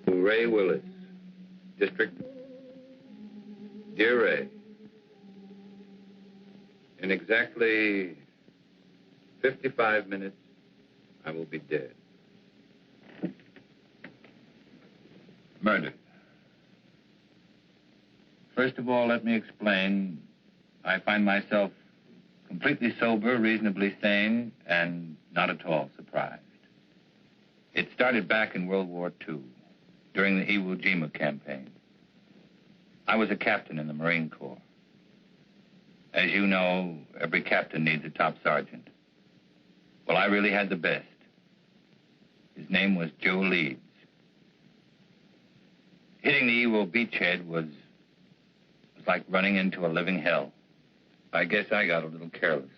To Ray Willis, District. Dear Ray, in exactly 55 minutes, I will be dead. Murdered. First of all, let me explain. I find myself completely sober, reasonably sane, and not at all surprised. It started back in World War II, during the Iwo Jima campaign. I was a captain in the Marine Corps. As you know, every captain needs a top sergeant. Well, I really had the best. His name was Joe Leeds. Hitting the Iwo beachhead was like running into a living hell. I guess I got a little careless.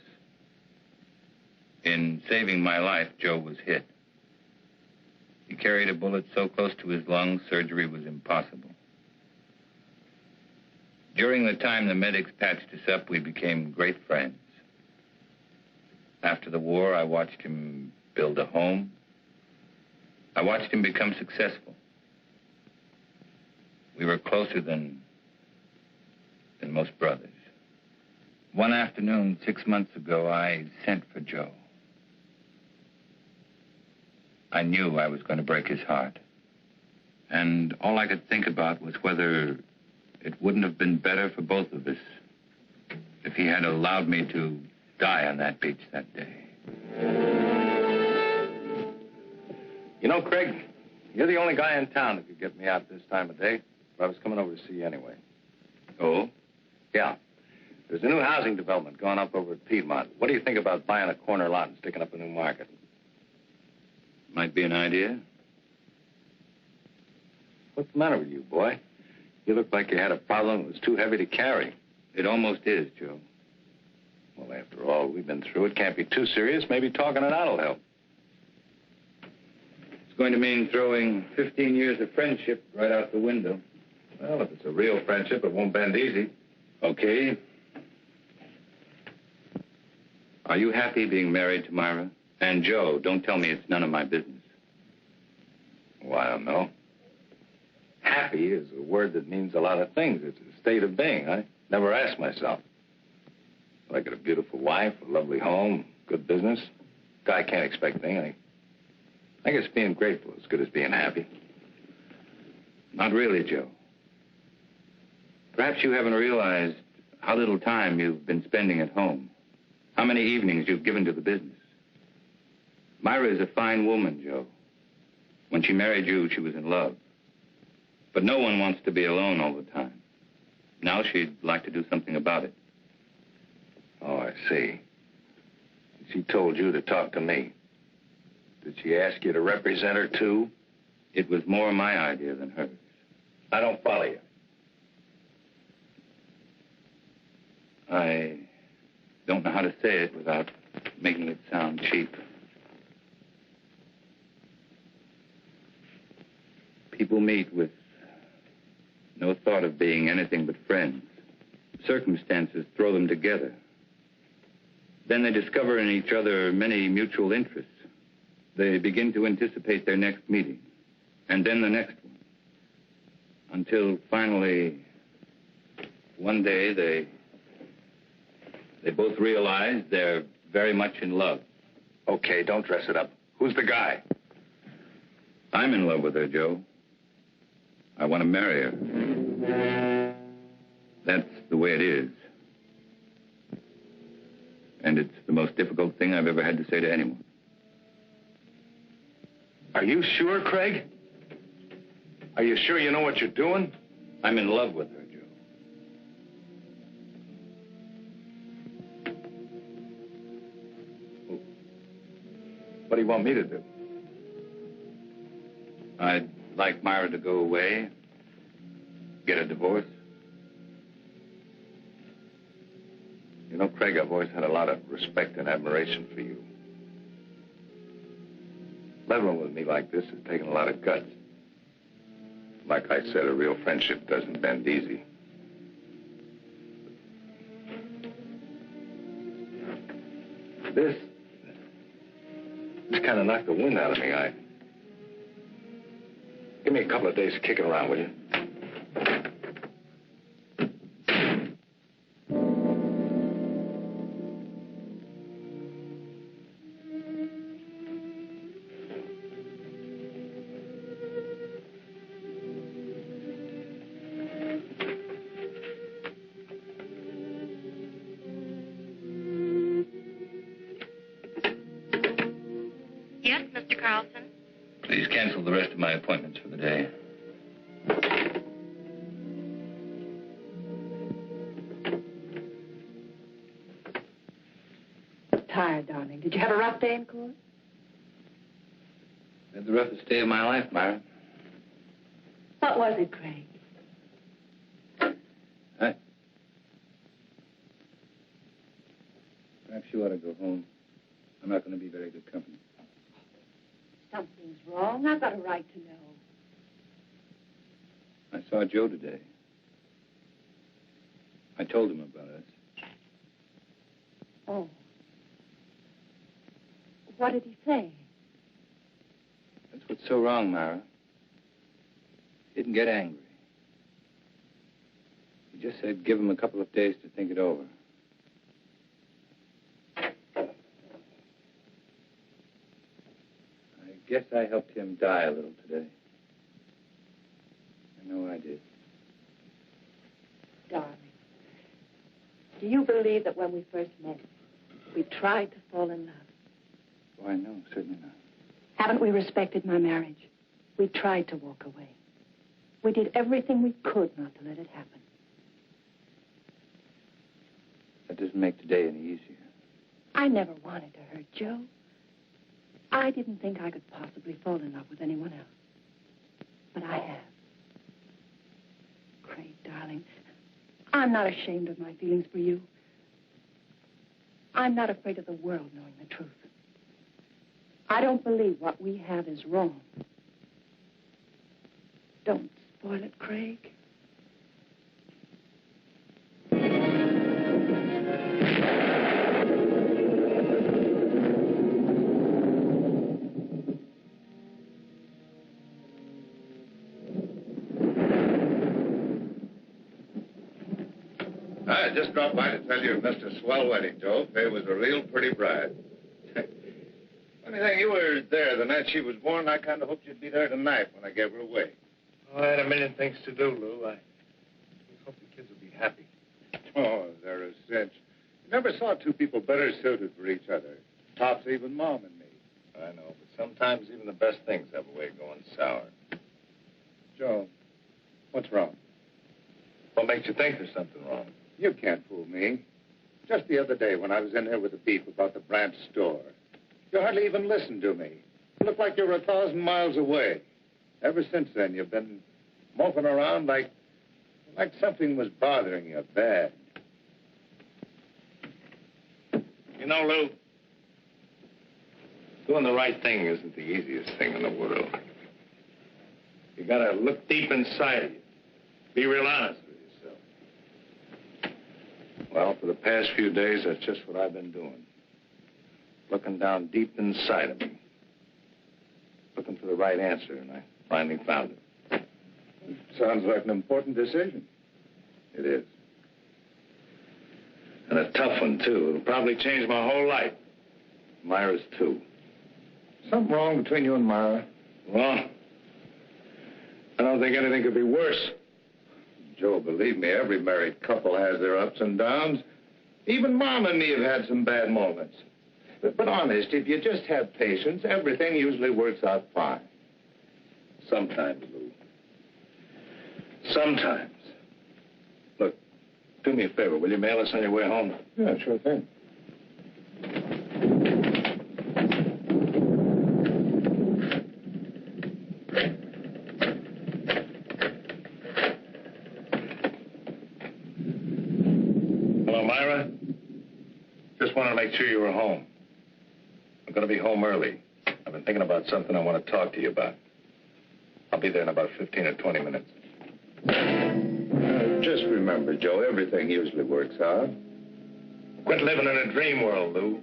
In saving my life, Joe was hit. He carried a bullet so close to his lungs, surgery was impossible. During the time the medics patched us up, we became great friends. After the war, I watched him build a home. I watched him become successful. We were closer than most brothers. One afternoon, 6 months ago, I sent for Joe. I knew I was going to break his heart. And all I could think about was whether it wouldn't have been better for both of us if he had allowed me to die on that beach that day. You know, Craig, you're the only guy in town that could get me out this time of day. But I was coming over to see you anyway. Oh? Yeah. There's a new housing development going up over at Piedmont. What do you think about buying a corner lot and sticking up a new market? Might be an idea. What's the matter with you, boy? You look like you had a problem that was too heavy to carry. It almost is, Joe. Well, after all we've been through, it can't be too serious. Maybe talking it out will help. It's going to mean throwing 15 years of friendship right out the window. Well, if it's a real friendship, it won't bend easy. Okay. Are you happy being married to Myra? And Joe, don't tell me it's none of my business. Well, I don't know. Happy is a word that means a lot of things. It's a state of being. I never asked myself. I got a beautiful wife, a lovely home, good business. Guy can't expect anything. I guess being grateful is as good as being happy. Not really, Joe. Perhaps you haven't realized how little time you've been spending at home. How many evenings you've given to the business. Myra is a fine woman, Joe. When she married you, she was in love. But no one wants to be alone all the time. Now she'd like to do something about it. Oh, I see. She told you to talk to me. Did she ask you to represent her, too? It was more my idea than hers. I don't follow you. I don't know how to say it without making it sound cheap. People meet with no thought of being anything but friends. Circumstances throw them together. Then they discover in each other many mutual interests. They begin to anticipate their next meeting, and then the next one. Until finally, one day, they both realize they're very much in love. Okay, don't dress it up. Who's the guy? I'm in love with her, Joe. I want to marry her. That's the way it is. And it's the most difficult thing I've ever had to say to anyone. Are you sure, Craig? Are you sure you know what you're doing? I'm in love with her, Joe. What do you want me to do? I'd like Myra to go away, get a divorce. You know, Craig, I've always had a lot of respect and admiration for you. Leveling with me like this has taken a lot of guts. Like I said, a real friendship doesn't bend easy. This kind of knocked the wind out of me. Give me a couple of days to kick it around, will you? Yes, Mr. Carlson? Please cancel the rest of my appointments for the day. Tired, darling. Did you have a rough day in court? Had the roughest day of my life, Myra. What was it, Craig? Perhaps you ought to go home. I'm not going to be very good company. Something's wrong. I've got a right to know. I saw Joe today. I told him about us. Oh. What did he say? That's what's so wrong, Myra. He didn't get angry. He just said give him a couple of days to think it over. I guess I helped him die a little today. I know I did. Darling, do you believe that when we first met, we tried to fall in love? Oh, I know, certainly not. Haven't we respected my marriage? We tried to walk away. We did everything we could not to let it happen. That doesn't make today any easier. I never wanted to hurt Joe. I didn't think I could possibly fall in love with anyone else. But I have. Craig, darling, I'm not ashamed of my feelings for you. I'm not afraid of the world knowing the truth. I don't believe what we have is wrong. Don't spoil it, Craig. I just dropped by to tell you you missed a swell wedding, Joe. Faye was a real pretty bride. Funny thing, you were there the night she was born. I kind of hoped you'd be there tonight when I gave her away. Oh, I had a million things to do, Lou. I hope the kids will be happy. Oh, they're a cinch. You never saw two people better suited for each other. Tops even Mom and me. I know, but sometimes even the best things have a way of going sour. Joe, what's wrong? What makes you think there's something wrong? You can't fool me. Just the other day when I was in here with the beef about the branch store, you hardly even listened to me. You look like you were 1,000 miles away. Ever since then, you've been moping around like something was bothering you bad. You know, Lou, doing the right thing isn't the easiest thing in the world. You gotta look deep inside of you. Be real honest with yourself. Well, for the past few days, that's just what I've been doing. Looking down deep inside of me. Looking for the right answer, and I finally found it. Sounds like an important decision. It is. And a tough one, too. It'll probably change my whole life. Myra's, too. Something wrong between you and Myra? Well, I don't think anything could be worse. Joe, believe me, every married couple has their ups and downs. Even Mom and me have had some bad moments. But honest, if you just have patience, everything usually works out fine. Sometimes, Lou. Sometimes. Look, do me a favor. Will you mail us on your way home? Yeah, sure thing. Hello, Myra. Just wanted to make sure you were home. I'm going to be home early. I've been thinking about something I want to talk to you about. I'll be there in about 15 or 20 minutes. Just remember, Joe, everything usually works out. Quit living in a dream world, Lou.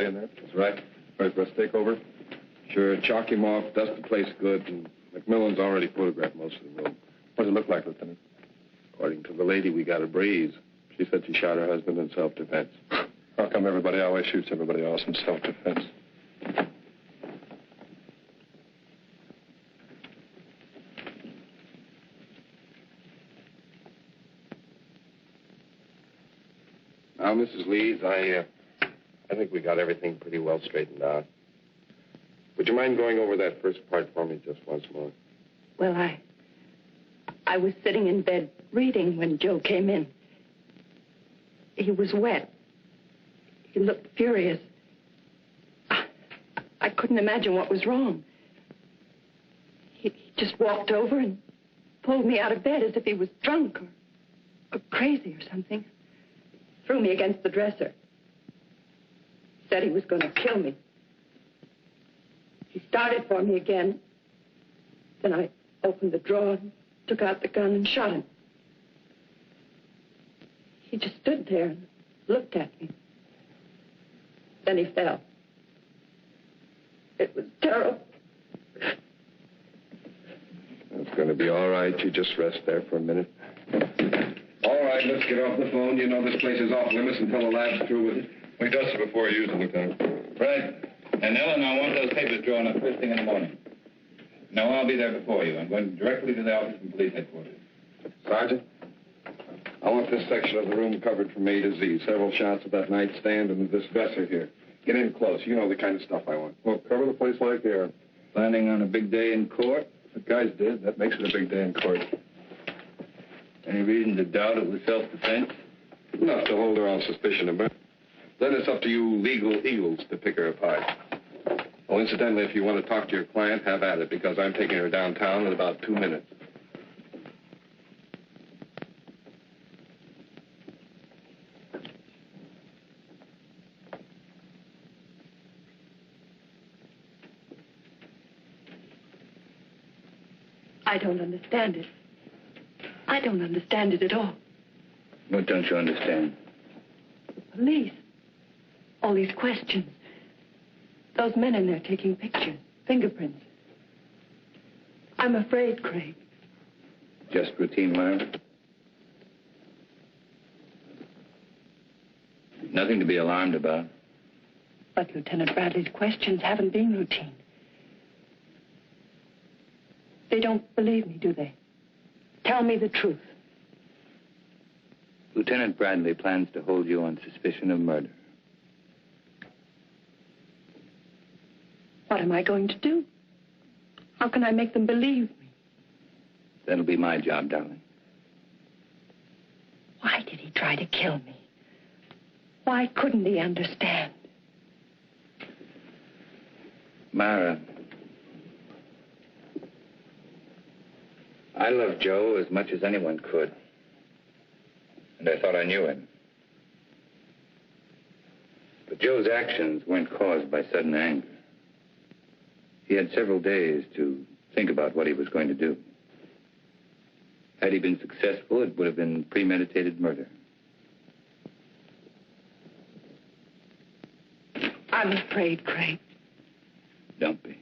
everybody in there? That's right. Ready for us to take over? Sure, chalk him off, dust the place good, and McMillan's already photographed most of the room. What does it look like, Lieutenant? According to the lady, we got a breeze. She said she shot her husband in self-defense. How come everybody always shoots everybody else in self-defense? Now, Mrs. Leeds, I think we got everything pretty well straightened out. Would you mind going over that first part for me just once more? Well, I was sitting in bed reading when Joe came in. He was wet. He looked furious. I couldn't imagine what was wrong. He just walked over and pulled me out of bed as if he was drunk or crazy or something. Threw me against the dresser. Said he was going to kill me. He started for me again. Then I opened the drawer and took out the gun and shot him. He just stood there and looked at me. Then he fell. It was terrible. It's going to be all right. You just rest there for a minute. All right, let's get off the phone. You know this place is off limits until the lab's through with it. We dust it before you use it, Lieutenant. Right. And Ellen, I want those papers drawn up first thing in the morning. No, I'll be there before you. I'm going directly to the office from police headquarters. Sergeant, I want this section of the room covered from A to Z. Several shots of that nightstand and this dresser here. Get in close. You know the kind of stuff I want. Well, cover the place like air. Planning on a big day in court? The guys did. That makes it a big day in court. Any reason to doubt it was self-defense? Enough to hold her on suspicion of murder. Then it's up to you legal eagles to pick her apart. Oh, incidentally, if you want to talk to your client, have at it, because I'm taking her downtown in about 2 minutes. I don't understand it. I don't understand it at all. What don't you understand? The police. All these questions. Those men in there taking pictures, fingerprints. I'm afraid, Craig. Just routine, Myra? Nothing to be alarmed about. But Lieutenant Bradley's questions haven't been routine. They don't believe me, do they? Tell me the truth. Lieutenant Bradley plans to hold you on suspicion of murder. What am I going to do? How can I make them believe me? That'll be my job, darling. Why did he try to kill me? Why couldn't he understand? Myra, I love Joe as much as anyone could. And I thought I knew him. But Joe's actions weren't caused by sudden anger. He had several days to think about what he was going to do. Had he been successful, it would have been premeditated murder. I'm afraid, Craig. Don't be.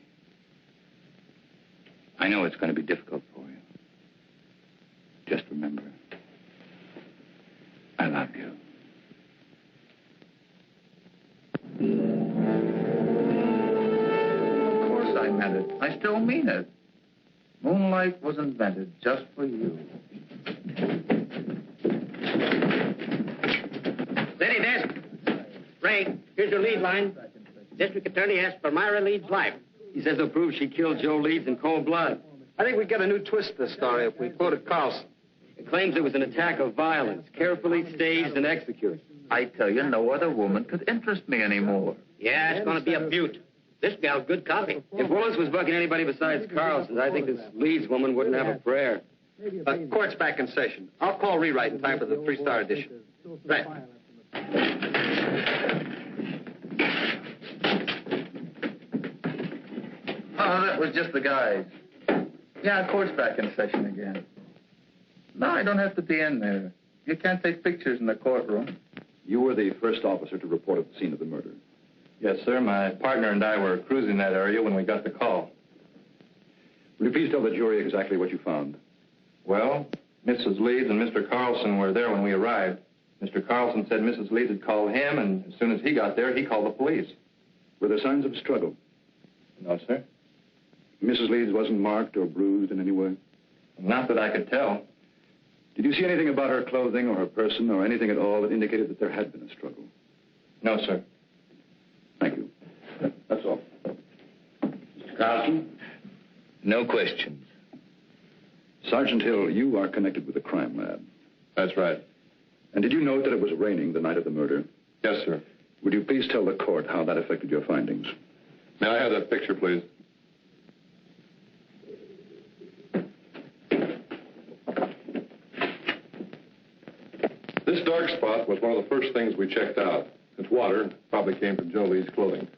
I know it's going to be difficult for you. Just remember, I love you. Of course I meant it. I still mean it. Moonlight was invented just for you. Steady, Dist. Ray, here's your lead line. District Attorney asks for Myra Leeds' life. He says he'll prove she killed Joe Leeds in cold blood. I think we get a new twist to this story if we quoted Carlson. It claims it was an attack of violence, carefully staged and executed. I tell you, no other woman could interest me anymore. Yeah, it's going to be a beaut. This gal's good copy. If Willis was bucking anybody besides Carlson, I think this Leeds woman wouldn't have a prayer. Court's back in session. I'll call rewrite in time for the 3-star edition. Right. Oh, that was just the guys. Yeah, court's back in session again. No, I don't have to be in there. You can't take pictures in the courtroom. You were the first officer to report at the scene of the murder. Yes, sir. My partner and I were cruising that area when we got the call. Will you please tell the jury exactly what you found? Well, Mrs. Leeds and Mr. Carlson were there when we arrived. Mr. Carlson said Mrs. Leeds had called him, and as soon as he got there, he called the police. Were there signs of struggle? No, sir. Mrs. Leeds wasn't marked or bruised in any way? Not that I could tell. Did you see anything about her clothing or her person or anything at all that indicated that there had been a struggle? No, sir. Thank you. That's all. Mr. Carlson? No questions. Sergeant Hill, you are connected with the crime lab. That's right. And did you note that it was raining the night of the murder? Yes, sir. Would you please tell the court how that affected your findings? May I have that picture, please? This dark spot was one of the first things we checked out. It's water, probably came from Joe Lee's clothing.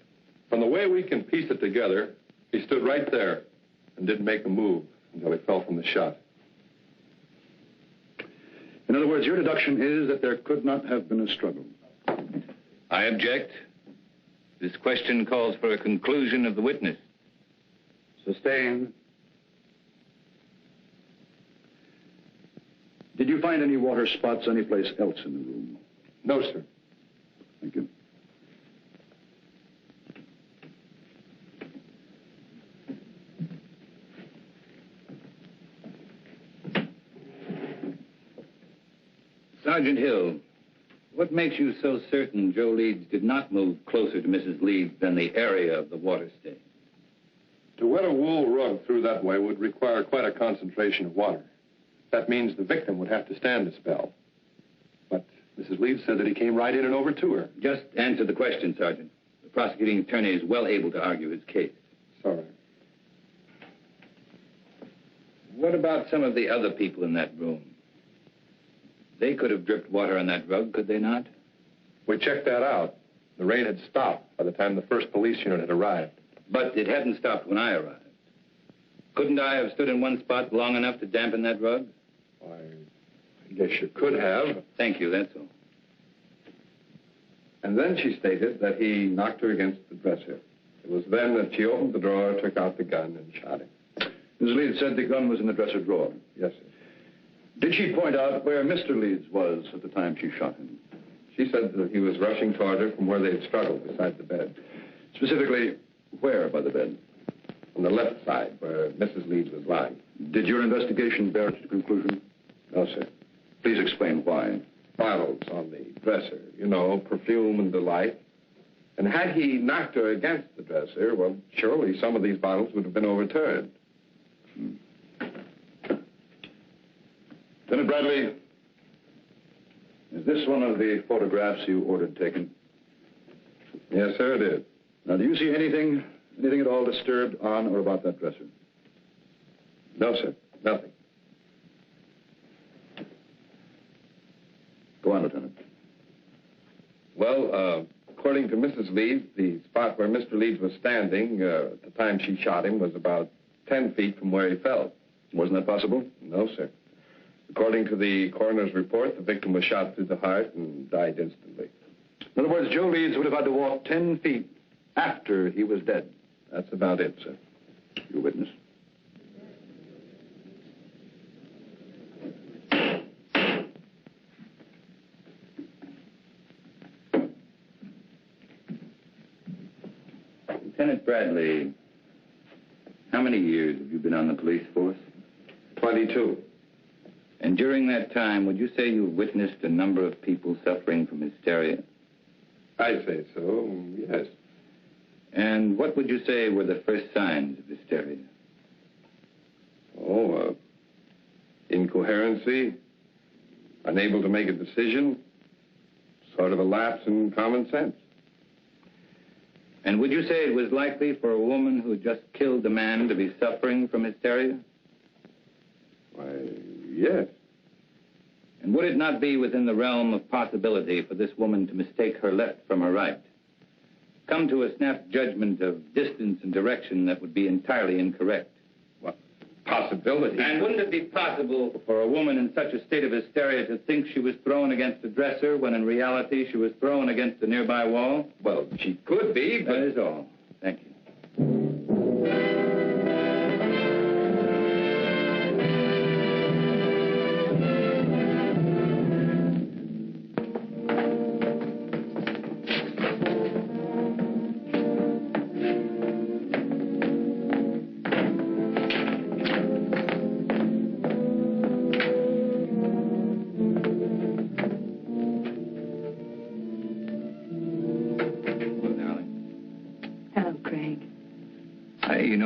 From the way we can piece it together, he stood right there and didn't make a move until he fell from the shot. In other words, your deduction is that there could not have been a struggle. I object. This question calls for a conclusion of the witness. Sustained. Did you find any water spots anyplace else in the room? No, sir. Thank you. Sergeant Hill, what makes you so certain Joe Leeds did not move closer to Mrs. Leeds than the area of the water stain? To wet a wool rug through that way would require quite a concentration of water. That means the victim would have to stand a spell. But Mrs. Leeds said that he came right in and over to her. Just answer the question, Sergeant. The prosecuting attorney is well able to argue his case. Sorry. What about some of the other people in that room? They could have dripped water on that rug, could they not? We checked that out. The rain had stopped by the time the first police unit had arrived. But it hadn't stopped when I arrived. Couldn't I have stood in one spot long enough to dampen that rug? Why, I guess you could have. Thank you, that's all. And then she stated that he knocked her against the dresser. It was then that she opened the drawer, took out the gun, and shot him. Ms. Leeds said the gun was in the dresser drawer. Yes, sir. Did she point out where Mr. Leeds was at the time she shot him? She said that he was rushing toward her from where they had struggled beside the bed. Specifically, where by the bed? On the left side, where Mrs. Leeds was lying. Did your investigation bear it to conclusion? No, sir. Please explain why. Bottles on the dresser, you know, perfume and delight. And had he knocked her against the dresser, well, surely some of these bottles would have been overturned. Lieutenant Bradley, is this one of the photographs you ordered taken? Yes, sir, it is. Now, do you see anything at all disturbed on or about that dresser? No, sir, nothing. Go on, Lieutenant. Well, according to Mrs. Leeds, the spot where Mr. Leeds was standing at the time she shot him was about 10 feet from where he fell. Wasn't that possible? No, sir. According to the coroner's report, the victim was shot through the heart and died instantly. In other words, Joe Leeds would have had to walk 10 feet after he was dead. That's about it, sir. You witness? Lieutenant Bradley, how many years have you been on the police force? 22. And during that time, would you say you witnessed a number of people suffering from hysteria? I'd say so, yes. And what would you say were the first signs of hysteria? Oh, incoherency, unable to make a decision, sort of a lapse in common sense. And would you say it was likely for a woman who had just killed a man to be suffering from hysteria? Why, yes. And would it not be within the realm of possibility for this woman to mistake her left from her right? Come to a snap judgment of distance and direction that would be entirely incorrect? Well, Possibility. And wouldn't it be possible for a woman in such a state of hysteria to think she was thrown against a dresser when in reality she was thrown against a nearby wall? Well, she could be, but... That is all. Thank you.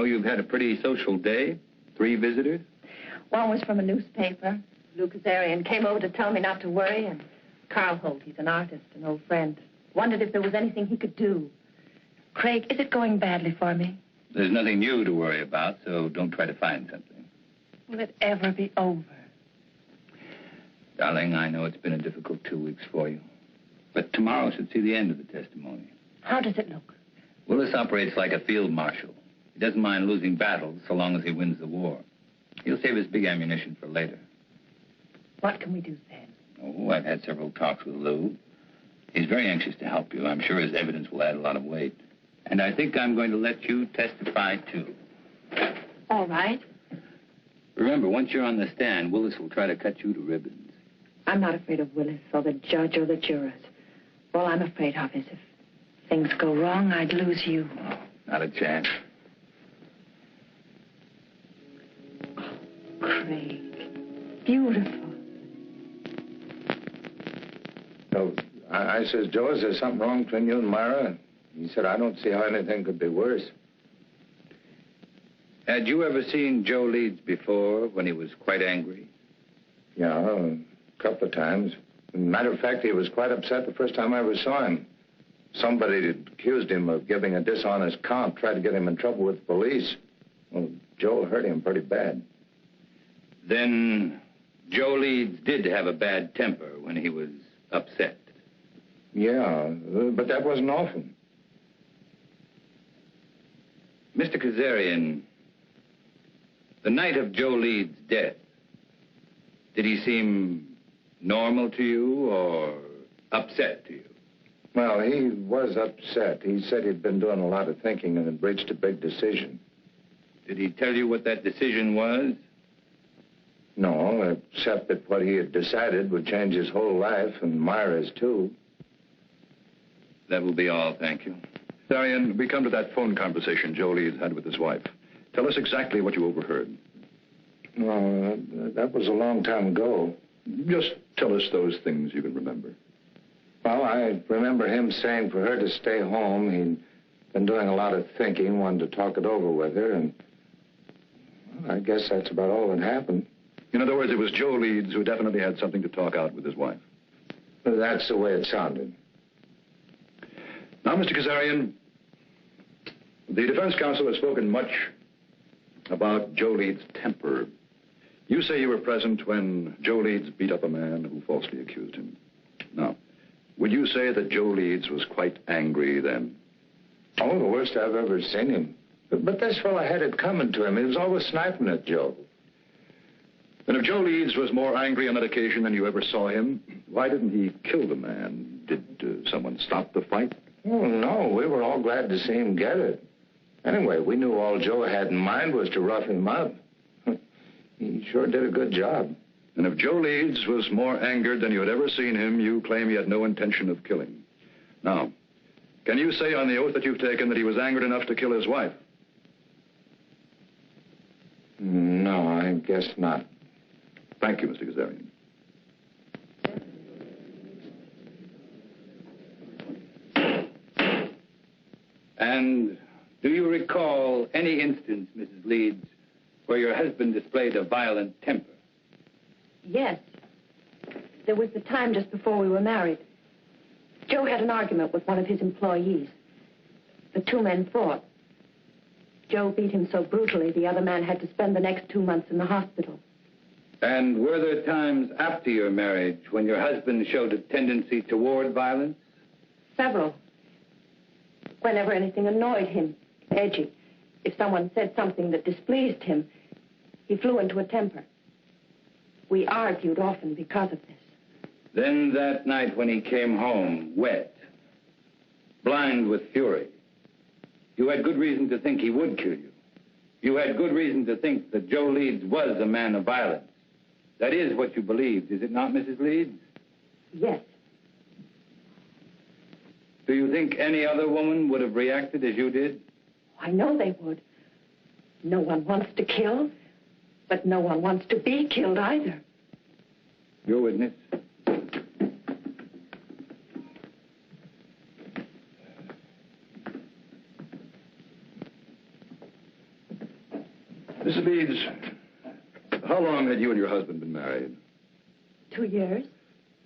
You've had a pretty social day. 3 visitors. One was from a newspaper. Kazorian came over to tell me not to worry, and Carl Holt, he's an artist, an old friend, wondered if there was anything he could do. Craig, is it going badly for me? There's nothing new to worry about, so don't try to find something. Will it ever be over? Darling, I know it's been a difficult 2 weeks for you, but tomorrow should see the end of the testimony. How does it look? Willis operates like a field marshal. He doesn't mind losing battles so long as he wins the war. He'll save his big ammunition for later. What can we do then? Oh, I've had several talks with Lou. He's very anxious to help you. I'm sure his evidence will add a lot of weight. And I think I'm going to let you testify, too. All right. Remember, once you're on the stand, Willis will try to cut you to ribbons. I'm not afraid of Willis or the judge or the jurors. All I'm afraid of is if things go wrong, I'd lose you. Oh, not a chance. Craig. Beautiful. So I says, Joe, is there something wrong between you and Myra? He said, I don't see how anything could be worse. Had you ever seen Joe Leeds before when he was quite angry? Yeah, a couple of times. Matter of fact, he was quite upset the first time I ever saw him. Somebody had accused him of giving a dishonest count, tried to get him in trouble with the police. Well, Joe hurt him pretty bad. Then Joe Leeds did have a bad temper when he was upset. Yeah, but that wasn't often. Mr. Kazorian, the night of Joe Leeds' death, did he seem normal to you or upset to you? Well, he was upset. He said he'd been doing a lot of thinking and had reached a big decision. Did he tell you what that decision was? No, except that what he had decided would change his whole life, and Myra's, too. That will be all, thank you. Darian, we come to that phone conversation Joe Leeds had with his wife. Tell us exactly what you overheard. Well, that was a long time ago. Just tell us those things you can remember. Well, I remember him saying for her to stay home. He'd been doing a lot of thinking, wanted to talk it over with her, and well, I guess that's about all that happened. In other words, it was Joe Leeds who definitely had something to talk out with his wife. Well, that's the way it sounded. Now, Mr. Kazorian, the defense counsel has spoken much about Joe Leeds' temper. You say you were present when Joe Leeds beat up a man who falsely accused him. Now, would you say that Joe Leeds was quite angry then? Oh, the worst I've ever seen him. But this fellow had it coming to him. He was always sniping at Joe. Then if Joe Leeds was more angry on that occasion than you ever saw him, why didn't he kill the man? Did someone stop the fight? Oh, no. We were all glad to see him get it. Anyway, we knew all Joe had in mind was to rough him up. He sure did a good job. And if Joe Leeds was more angered than you had ever seen him, you claim he had no intention of killing. Now, can you say on the oath that you've taken that he was angered enough to kill his wife? No, I guess not. Thank you, Mr. Kazorian. And do you recall any instance, Mrs. Leeds, where your husband displayed a violent temper? Yes. There was the time just before we were married. Joe had an argument with one of his employees. The 2 men fought. Joe beat him so brutally, the other man had to spend the next 2 months in the hospital. And were there times after your marriage when your husband showed a tendency toward violence? Several. Whenever anything annoyed him, edgy. If someone said something that displeased him, He flew into a temper. We argued often because of this. Then that night when he came home, wet, blind with fury, you had good reason to think he would kill you. You had good reason to think that Joe Leeds was a man of violence. That is what you believed, is it not, Mrs. Leeds? Yes. Do you think any other woman would have reacted as you did? I know they would. No one wants to kill, but no one wants to be killed either. Your witness. Mrs. Leeds, how long had you and your husband been married? 2 years.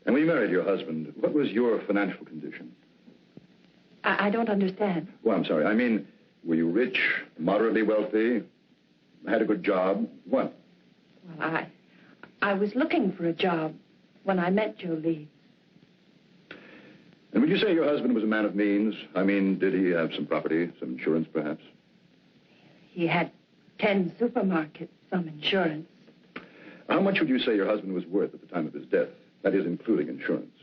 And when you married your husband, what was your financial condition? I don't understand. Well, I'm sorry. I mean, were you rich, moderately wealthy, had a good job? What? Well, I was looking for a job when I met Joe Leeds. And would you say your husband was a man of means? I mean, did he have some property, some insurance, perhaps? He had 10 supermarkets, some insurance. How much would you say your husband was worth at the time of his death? That is, including insurance.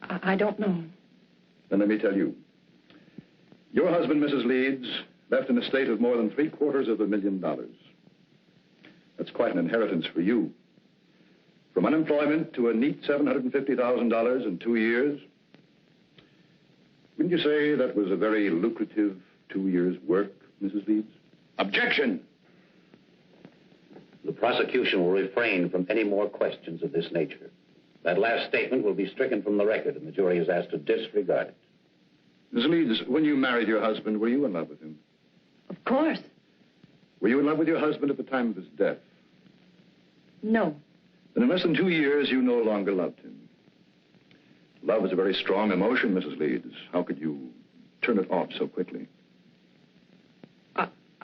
I don't know. Then let me tell you. Your husband, Mrs. Leeds, left an estate of more than $750,000. That's quite an inheritance for you. From unemployment to a neat $750,000 in 2 years. Wouldn't you say that was a very lucrative 2 years' work, Mrs. Leeds? Objection! The prosecution will refrain from any more questions of this nature. That last statement will be stricken from the record, and the jury is asked to disregard it. Mrs. Leeds, when you married your husband, were you in love with him? Of course. Were you in love with your husband at the time of his death? No. Then in less than 2 years, you no longer loved him. Love is a very strong emotion, Mrs. Leeds. How could you turn it off so quickly?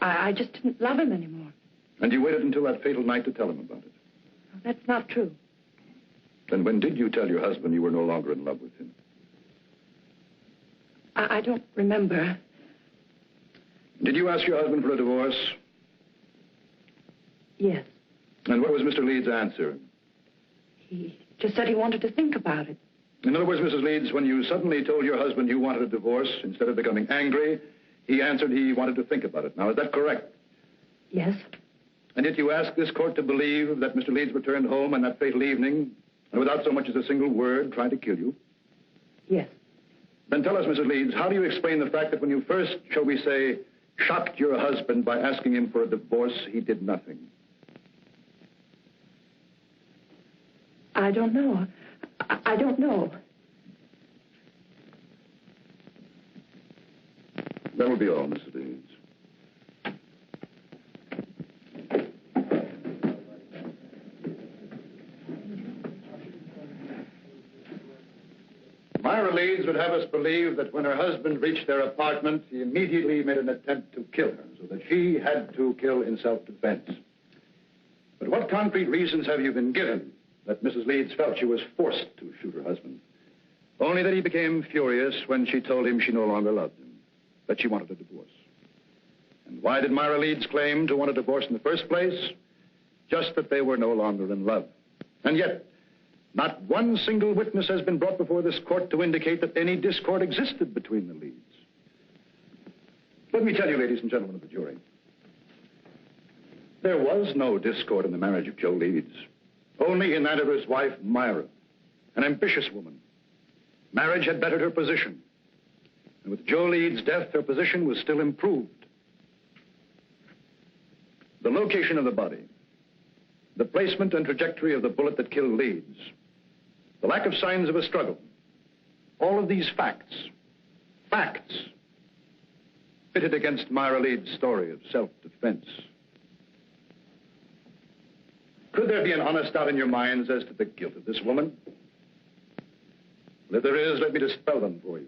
I just didn't love him anymore. And you waited until that fatal night to tell him about it? That's not true. Then when did you tell your husband you were no longer in love with him? I don't remember. Did you ask your husband for a divorce? Yes. And what was Mr. Leeds' answer? He just said he wanted to think about it. In other words, Mrs. Leeds, when you suddenly told your husband you wanted a divorce, instead of becoming angry, he answered he wanted to think about it. Now, is that correct? Yes. And yet you asked this court to believe that Mr. Leeds returned home on that fatal evening, and without so much as a single word, tried to kill you? Yes. Then tell us, Mrs. Leeds, how do you explain the fact that when you first, shall we say, shocked your husband by asking him for a divorce, he did nothing? I don't know. I don't know. That will be all, Mrs. Leeds. Myra Leeds would have us believe that when her husband reached their apartment, he immediately made an attempt to kill her, so that she had to kill in self-defense. But what concrete reasons have you been given that Mrs. Leeds felt she was forced to shoot her husband? Only that he became furious when she told him she no longer loved him, that she wanted a divorce. And why did Myra Leeds claim to want a divorce in the first place? Just that they were no longer in love. And yet, not one single witness has been brought before this court to indicate that any discord existed between the Leeds. Let me tell you, ladies and gentlemen of the jury, there was no discord in the marriage of Joe Leeds, only in that of his wife, Myra, an ambitious woman. Marriage had bettered her position, and with Joe Leeds' death, her position was still improved. The location of the body, the placement and trajectory of the bullet that killed Leeds, the lack of signs of a struggle, all of these facts, pitted against Myra Leeds' story of self-defense. Could there be an honest doubt in your minds as to the guilt of this woman? Well, if there is, let me dispel them for you.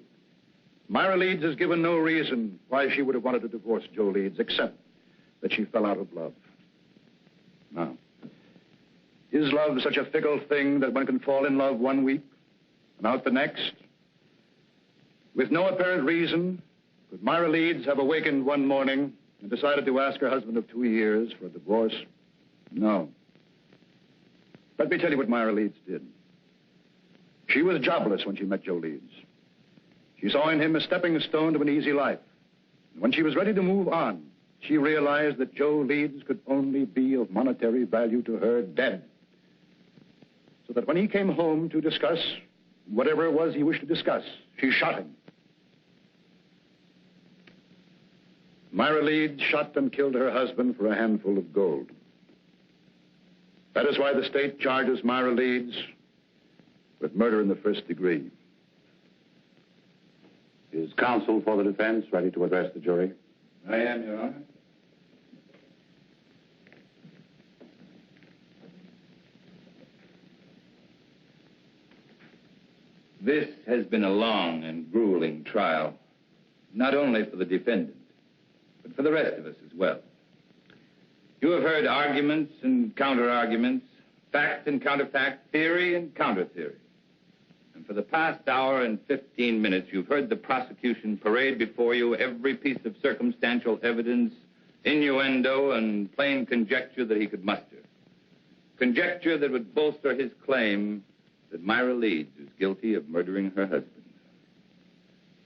Myra Leeds has given no reason why she would have wanted to divorce Joe Leeds, except that she fell out of love. Now, is love such a fickle thing that one can fall in love one week and out the next? With no apparent reason, could Myra Leeds have awakened one morning and decided to ask her husband of 2 years for a divorce? No. Let me tell you what Myra Leeds did. She was jobless when she met Joe Leeds. She saw in him a stepping stone to an easy life. And when she was ready to move on, she realized that Joe Leeds could only be of monetary value to her dead. So that when he came home to discuss whatever it was he wished to discuss, she shot him. Myra Leeds shot and killed her husband for a handful of gold. That is why the state charges Myra Leeds with murder in the first degree. Is counsel for the defense ready to address the jury? I am, Your Honor. This has been a long and grueling trial, not only for the defendant, but for the rest of us as well. You have heard arguments and counter-arguments, fact and counterfact, theory and counter-theory. And for the past hour and 15 minutes, you've heard the prosecution parade before you every piece of circumstantial evidence, innuendo, and plain conjecture that he could muster. Conjecture that would bolster his claim that Myra Leeds is guilty of murdering her husband.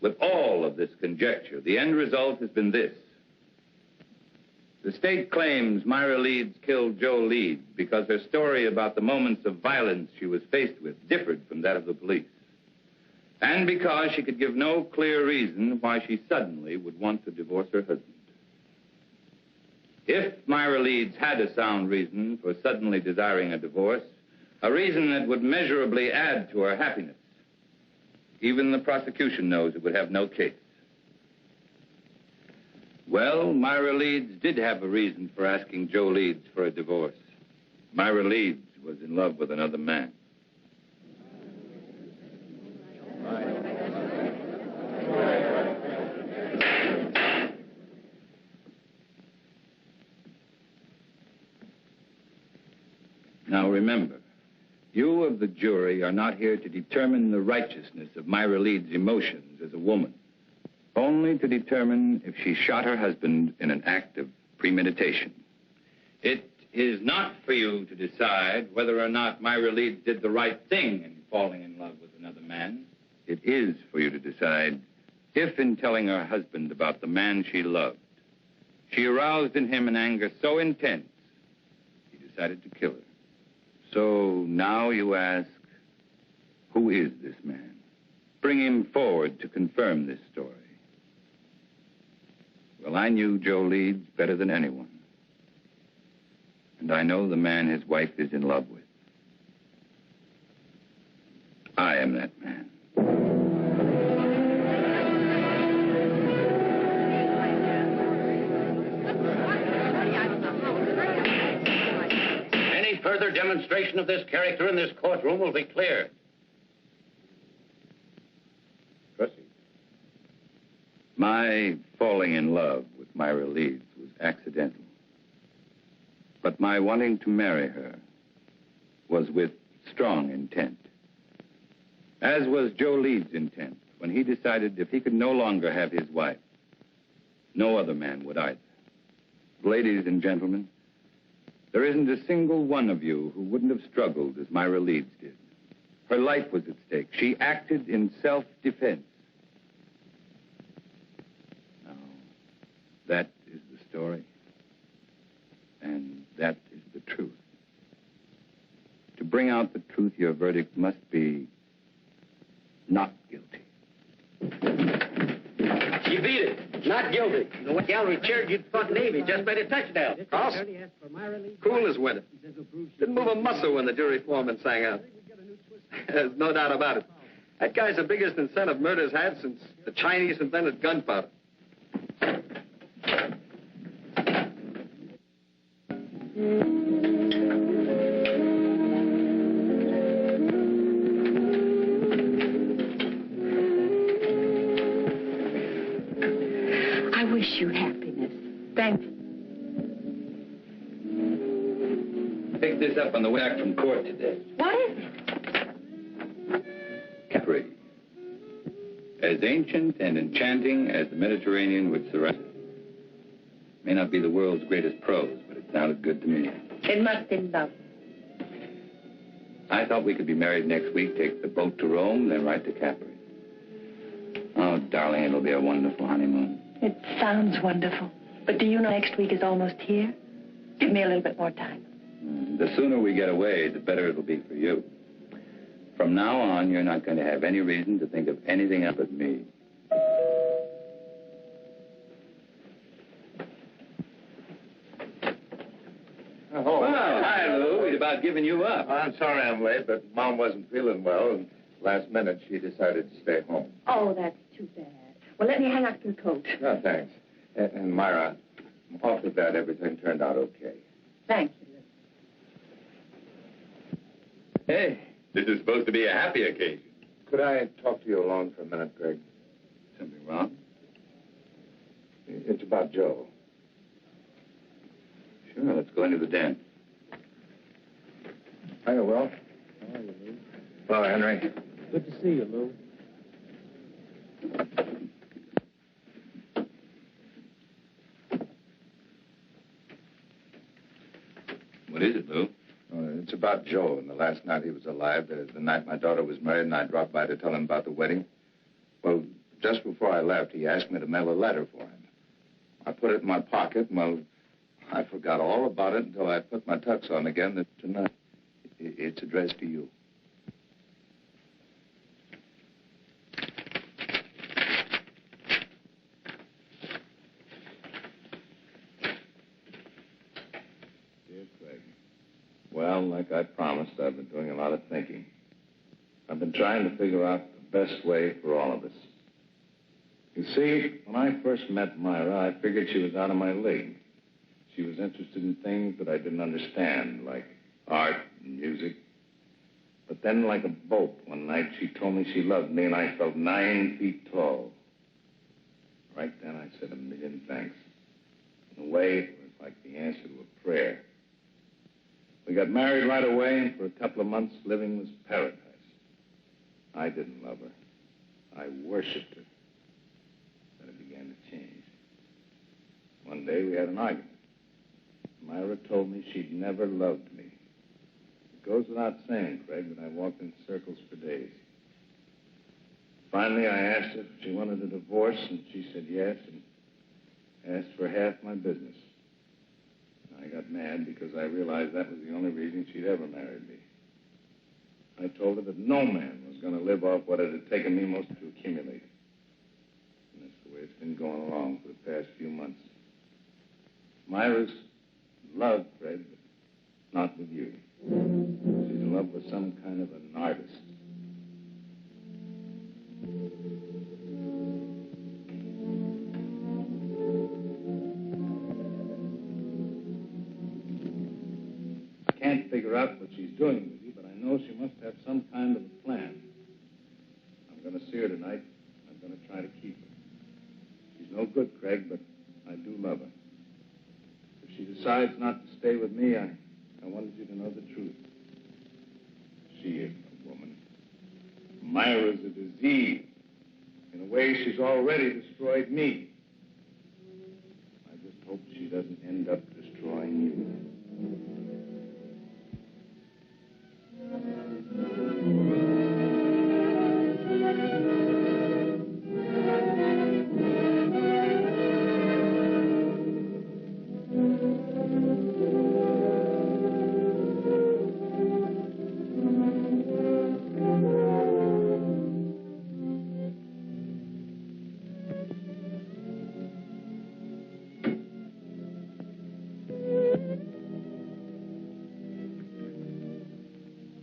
With all of this conjecture, the end result has been this. The state claims Myra Leeds killed Joe Leeds because her story about the moments of violence she was faced with differed from that of the police. And because she could give no clear reason why she suddenly would want to divorce her husband. If Myra Leeds had a sound reason for suddenly desiring a divorce, a reason that would measurably add to her happiness, even the prosecution knows it would have no case. Well, Myra Leeds did have a reason for asking Joe Leeds for a divorce. Myra Leeds was in love with another man. Now remember, you of the jury are not here to determine the righteousness of Myra Leeds' emotions as a woman. Only to determine if she shot her husband in an act of premeditation. It is not for you to decide whether or not Myra Leeds did the right thing in falling in love with another man. It is for you to decide if, in telling her husband about the man she loved, she aroused in him an anger so intense, he decided to kill her. So now you ask, who is this man? Bring him forward to confirm this story. Well, I knew Joe Leeds better than anyone. And I know the man his wife is in love with. I am that man. Any further demonstration of this character in this courtroom will be clear. My falling in love with Myra Leeds was accidental. But my wanting to marry her was with strong intent. As was Joe Leeds' intent when he decided if he could no longer have his wife, no other man would either. Ladies and gentlemen, there isn't a single one of you who wouldn't have struggled as Myra Leeds did. Her life was at stake. She acted in self-defense. That is the story, and that is the truth. To bring out the truth, your verdict must be not guilty. You beat it. Not guilty. The gallery cheered you fought Navy. Just made a touchdown. Carlson, cool as winter. Didn't move a muscle when the jury foreman sang out. There's no doubt about it. That guy's the biggest incentive murder's had since the Chinese invented gunpowder. I wish you happiness. Thanks. Picked this up on the way back from court today. What is it? Capri. As ancient and enchanting as the Mediterranean would surround it. May not be the world's greatest prose, but it sounded good to me. It must be lovely. I thought we could be married next week, take the boat to Rome, then right to Capri. Oh, darling, it'll be a wonderful honeymoon. It sounds wonderful. But do you know next week is almost here? Give me a little bit more time. The sooner we get away, the better it'll be for you. From now on, you're not going to have any reason to think of anything else but me. Oh, well, hi, Lou. We'd about given you up. I'm sorry I'm late, but Mom wasn't feeling well, and last minute she decided to stay home. Oh, that's too bad. Well, let me hang up your coat. No, thanks. And Myra, I'm awfully glad everything turned out okay. Thank you, Lou. Hey, this is supposed to be a happy occasion. Could I talk to you alone for a minute, Greg? Something wrong? It's about Joe. Sure, let's go into the den. Hiya, Will. How are you, Lou? Hello, Henry. Good to see you, Lou. What is it, Lou? It's about Joe and the last night he was alive, the night my daughter was married, and I dropped by to tell him about the wedding. Well, just before I left, he asked me to mail a letter for him. I put it in my pocket, and, well, I forgot all about it until I put my tux on again tonight. It's addressed to you. Dear Craig, well, like I promised, I've been doing a lot of thinking. I've been trying to figure out the best way for all of us. You see, when I first met Myra, I figured she was out of my league. She was interested in things that I didn't understand, like art and music. But then, like a bolt, one night she told me she loved me, and I felt 9 feet tall. Right then, I said a million thanks. In a way, it was like the answer to a prayer. We got married right away, and for a couple of months, living was paradise. I didn't love her. I worshipped her. Then it began to change. One day, we had an argument. Myra told me she'd never loved me. It goes without saying, Craig, that I walked in circles for days. Finally, I asked her if she wanted a divorce, and she said yes, and asked for half my business. I got mad because I realized that was the only reason she'd ever married me. I told her that no man was going to live off what it had taken me most to accumulate. And that's the way it's been going along for the past few months. Myra's in love, Fred, but not with you. She's in love with some kind of an artist. I can't figure out what she's doing with you, but I know she must have some kind of a plan. I'm going to see her tonight. I'm going to try to keep her. She's no good, Craig, but I do love her. If she decides not to stay with me, I wanted you to know the truth. She isn't a woman. Myra's a disease. In a way, she's already destroyed me. I just hope she doesn't end up destroying you.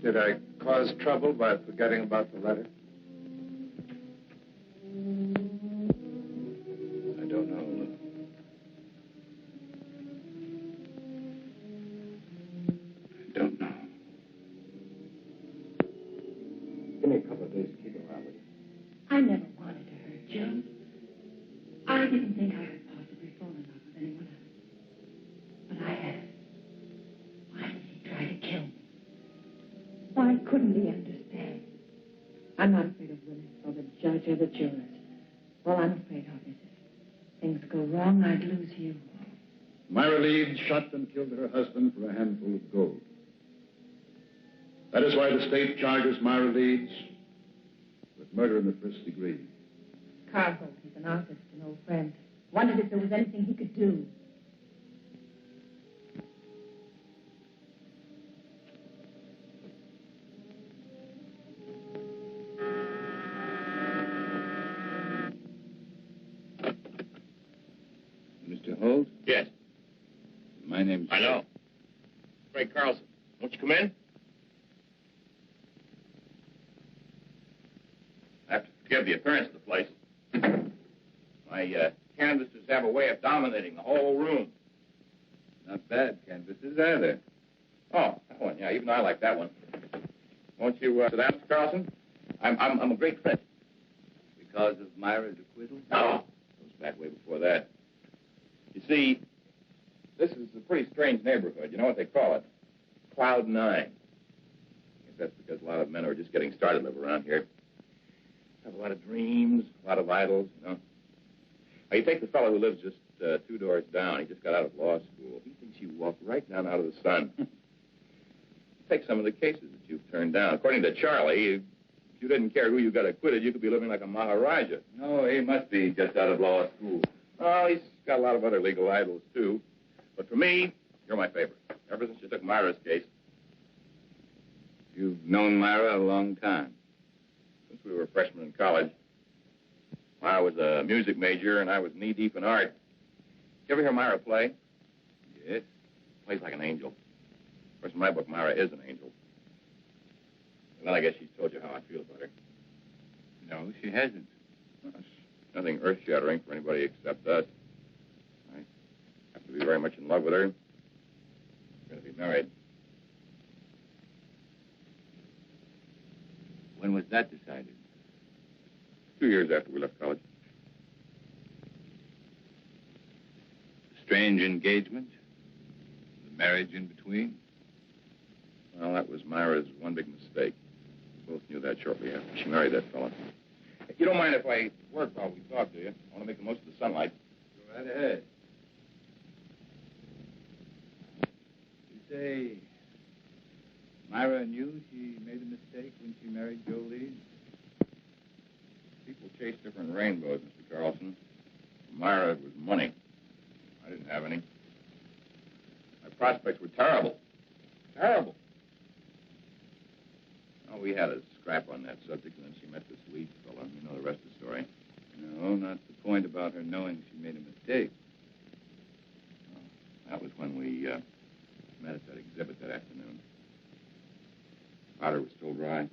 Did I cause trouble by forgetting about the letter? I don't know. I don't know. Give me a couple of days to keep around with you. I never wanted to hurt Joe. I didn't think I would possibly fall in love with anyone else. But I have. Why did he try to kill me? Why couldn't he understand? I'm not afraid of Willis or the judge or the jurors. All I'm afraid of is if things go wrong, I'd lose you. Myra Leeds shot and killed her husband for a handful of gold. That is why the state charges Myra Leeds with murder in the first degree. Carlson, he's an artist, an old friend. Wondered if there was anything he could do. Mr. Holt? Yes. My name's... I know. Frank Carlson. Won't you come in? I have to forgive the appearance of the place. My canvases have a way of dominating the whole room. Not bad canvases either. Oh, that one. Yeah, even I like that one. Won't you sit down, Mr. Carlson? I'm a great friend. Because of Myra's acquittal? No. It goes back way before that. You see, this is a pretty strange neighborhood. You know what they call it? Cloud 9. I guess that's because a lot of men who are just getting started live around here. Have a lot of dreams, a lot of idols, you know. Now, you take the fellow who lives just 2 doors down. He just got out of law school. He thinks you walk right down out of the sun. Take some of the cases that you've turned down. According to Charlie, if you didn't care who you got acquitted, you could be living like a Maharaja. No, he must be just out of law school. Oh, he's got a lot of other legal idols, too. But for me, you're my favorite. Ever since you took Myra's case. You've known Myra a long time. Since we were freshmen in college. Myra was a music major, and I was knee-deep in art. You ever hear Myra play? Yes. Plays like an angel. Of course, in my book, Myra is an angel. And then I guess she's told you how I feel about her. No, she hasn't. Well, it's nothing earth-shattering for anybody except us. I have to be very much in love with her. We're going to be married. When was that decided? 2 years after we left college. A strange engagement? The marriage in between? Well, that was Myra's one big mistake. We both knew that shortly after she married that fella. You don't mind if I work while we talk, do you? I want to make the most of the sunlight. Go right ahead. You say Myra knew she made a mistake when she married Joe Leeds? People chase different rainbows, Mr. Carlson. For Myra, it was money. I didn't have any. My prospects were terrible. Terrible. Oh, we had a scrap on that subject, and then she met this Leeds fellow. You know the rest of the story. No, not the point about her knowing she made a mistake. Well, that was when we met at that exhibit that afternoon. Powder was still dry.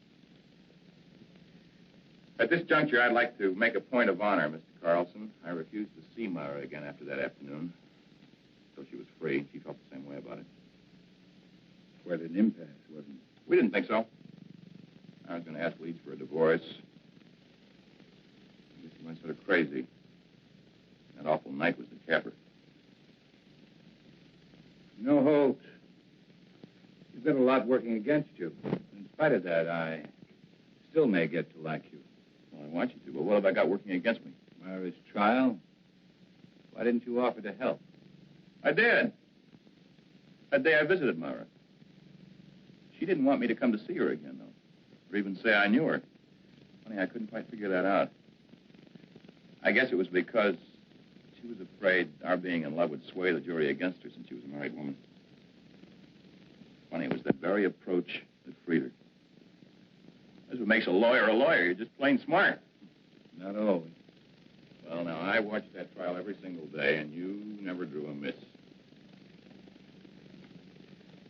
At this juncture, I'd like to make a point of honor, Mr. Carlson. I refused to see Myra again after that afternoon. Until she was free. She felt the same way about it. Quite an impasse, wasn't it? We didn't think so. I was going to ask Leeds for a divorce. I guess he went sort of crazy. That awful night was the capper. You know, Holt, you've got a lot working against you. In spite of that, I still may get to like you. Well, I want you to, but what have I got working against me? Myra's trial? Why didn't you offer to help? I did. That day I visited Myra. She didn't want me to come to see her again, though. Or even say I knew her. Funny, I couldn't quite figure that out. I guess it was because she was afraid our being in love would sway the jury against her since she was a married woman. Funny, it was that very approach that freed her. That's what makes a lawyer a lawyer. You're just plain smart. Not always. Well, now, I watched that trial every single day, and you never drew a miss.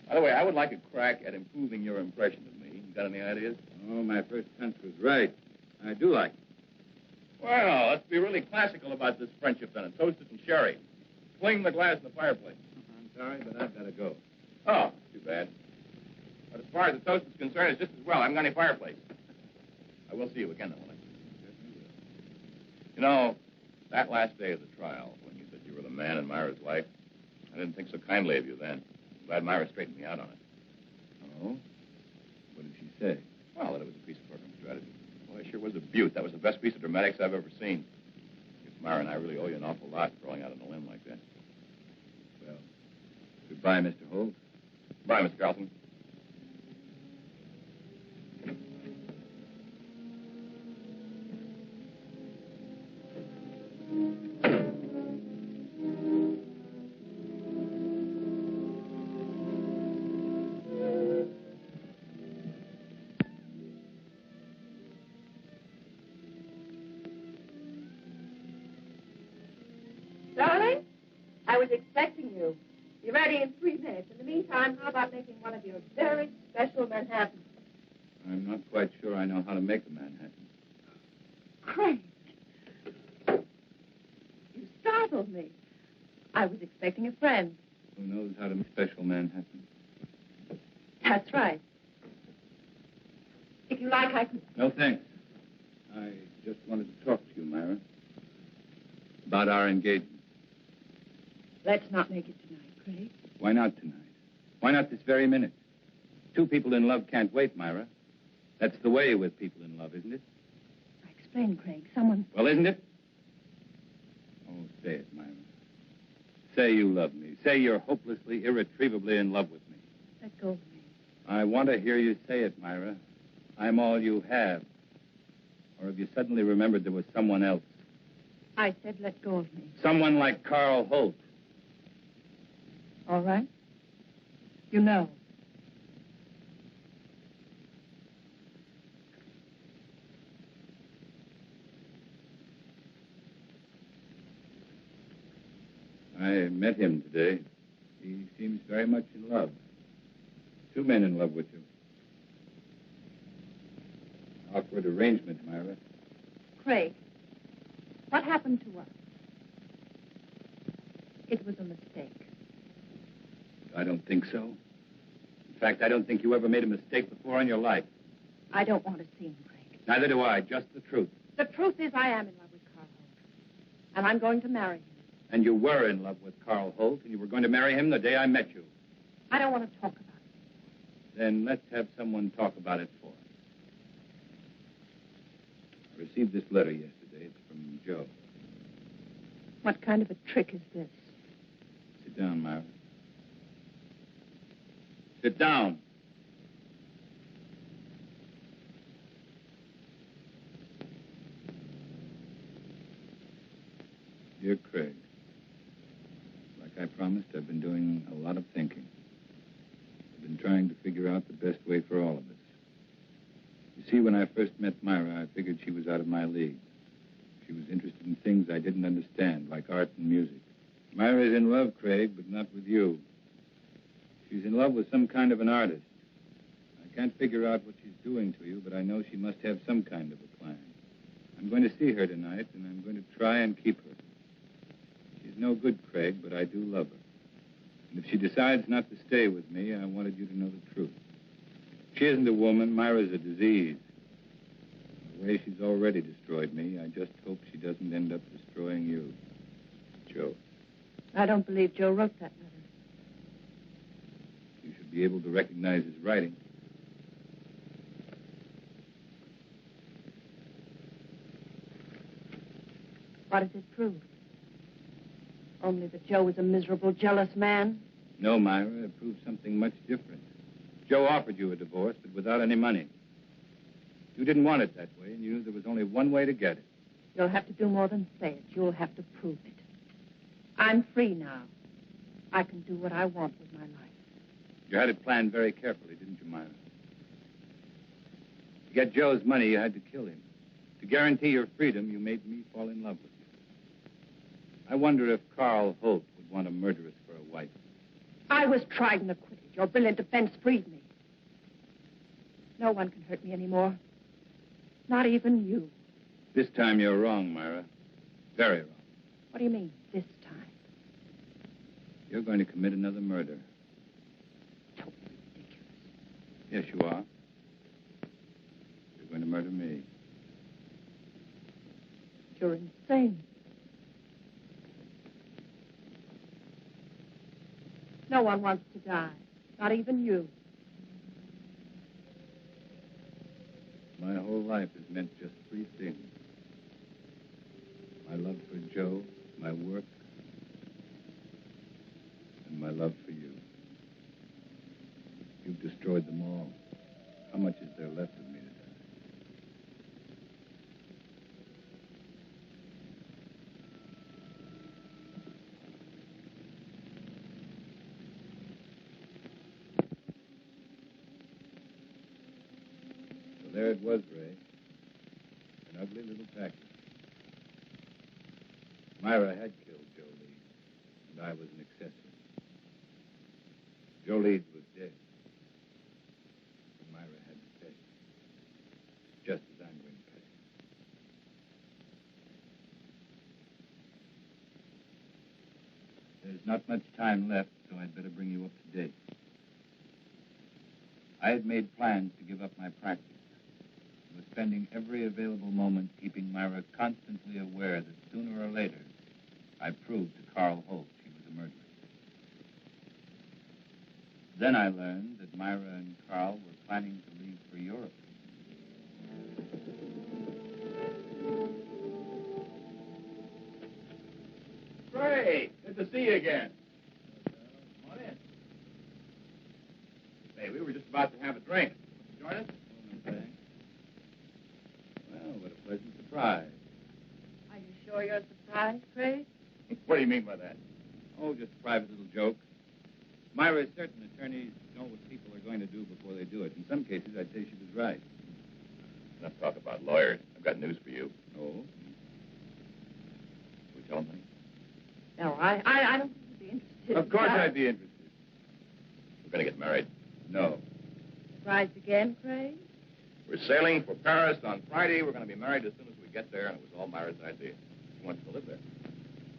By the way, I would like a crack at improving your impression of me. You got any ideas? Oh, my first hunch was right. I do like it. Well, let's be really classical about this friendship, then, and toast it in sherry. Fling the glass in the fireplace. I'm sorry, but I've got to go. Oh, too bad. But as far as the toast is concerned, it's just as well. I haven't got any fireplace. I will see you again, though, won't I? You know, that last day of the trial, when you said you were the man in Myra's life, I didn't think so kindly of you then. I'm glad Myra straightened me out on it. Oh? What did she say? Well, that it was a piece of program strategy. Well, it sure was a beaut. That was the best piece of dramatics I've ever seen. I guess Myra and I really owe you an awful lot for throwing out on a limb like that. Well, Goodbye, Mr. Holt. Bye, Mr. Carlson. Darling, I was expecting you. Be ready in 3 minutes. In the meantime, how about making one of your very special Manhattans? I'm not quite sure I know how to make a Manhattan. Craig. You startled me. I was expecting a friend. Who knows how to make special Manhattan? That's right. If you like, I can... No, thanks. I just wanted to talk to you, Myra. About our engagement. Let's not make it tonight, Craig. Why not tonight? Why not this very minute? 2 people in love can't wait, Myra. That's the way with people in love, isn't it? I explained, Craig. Someone... Well, isn't it? Oh, say it, Myra. Say you love me. Say you're hopelessly, irretrievably in love with me. Let go of me. I want to hear you say it, Myra. I'm all you have. Or have you suddenly remembered there was someone else? I said let go of me. Someone like Carl Holt. All right. You know. I met him today. He seems very much in love. 2 men in love with you. Awkward arrangement, Myra. Craig, what happened to us? It was a mistake. I don't think so. In fact, I don't think you ever made a mistake before in your life. I don't want to see him, Craig. Neither do I. Just the truth. The truth is I am in love with Carl Holt. And I'm going to marry him. And you were in love with Carl Holt, and you were going to marry him the day I met you. I don't want to talk about it. Then let's have someone talk about it for us. I received this letter yesterday. It's from Joe. What kind of a trick is this? Sit down, Myra. Sit down. Dear Craig, like I promised, I've been doing a lot of thinking. I've been trying to figure out the best way for all of us. You see, when I first met Myra, I figured she was out of my league. She was interested in things I didn't understand, like art and music. Myra's in love, Craig, but not with you. She's in love with some kind of an artist. I can't figure out what she's doing to you, but I know she must have some kind of a plan. I'm going to see her tonight, and I'm going to try and keep her. She's no good, Craig, but I do love her. And if she decides not to stay with me, I wanted you to know the truth. She isn't a woman. Myra's a disease. The way she's already destroyed me, I just hope she doesn't end up destroying you. Joe. I don't believe Joe wrote that letter. You should be able to recognize his writing. What does it prove? Only that Joe was a miserable, jealous man? No, Myra, it proves something much different. Joe offered you a divorce, but without any money. You didn't want it that way, and you knew there was only one way to get it. You'll have to do more than say it. You'll have to prove it. I'm free now. I can do what I want with my life. You had it planned very carefully, didn't you, Myra? To get Joe's money, you had to kill him. To guarantee your freedom, you made me fall in love with you. I wonder if Carl Holt would want a murderess for a wife. I was tried and acquitted. Your brilliant defense freed me. No one can hurt me anymore. Not even you. This time you're wrong, Myra. Very wrong. What do you mean, this time? You're going to commit another murder. Totally ridiculous. Yes, you are. You're going to murder me. You're insane. No one wants to die. Not even you. My whole life has meant just 3 things. My love for Joe, my work, and my love for you. destroyed them all. How much is there left of me to die? So there it was, Ray. An ugly little package. Myra had killed Joe Leeds, and I was an accessory. Joe Leeds was dead. And Myra had to pay. Just as I'm going to pay. There's not much time left, so I'd better bring you up to date. I had made plans to give up my practice. I was spending every available moment keeping Myra constantly aware that sooner or later I proved to Carl Holt she was a murderer. Then I learned that Myra and Carl were planning to leave for Europe. Great. Good to see you again. Come on in. Hey, we were just about to have a drink. Join us? Well, what a pleasant surprise. Are you sure you're surprised, Craig? What do you mean by that? Oh, just a private little joke. Myra is certain attorneys know what people are going to do before they do it. In some cases, I'd say she was right. Enough talk about lawyers. I've got news for you. Oh? We tell them? No, I don't think you'd be interested. Of course I'd be interested. We're going to get married. No. Surprised again, Craig? We're sailing for Paris on Friday. We're going to be married as soon as we get there, and it was all Myra's idea. She wants to live there.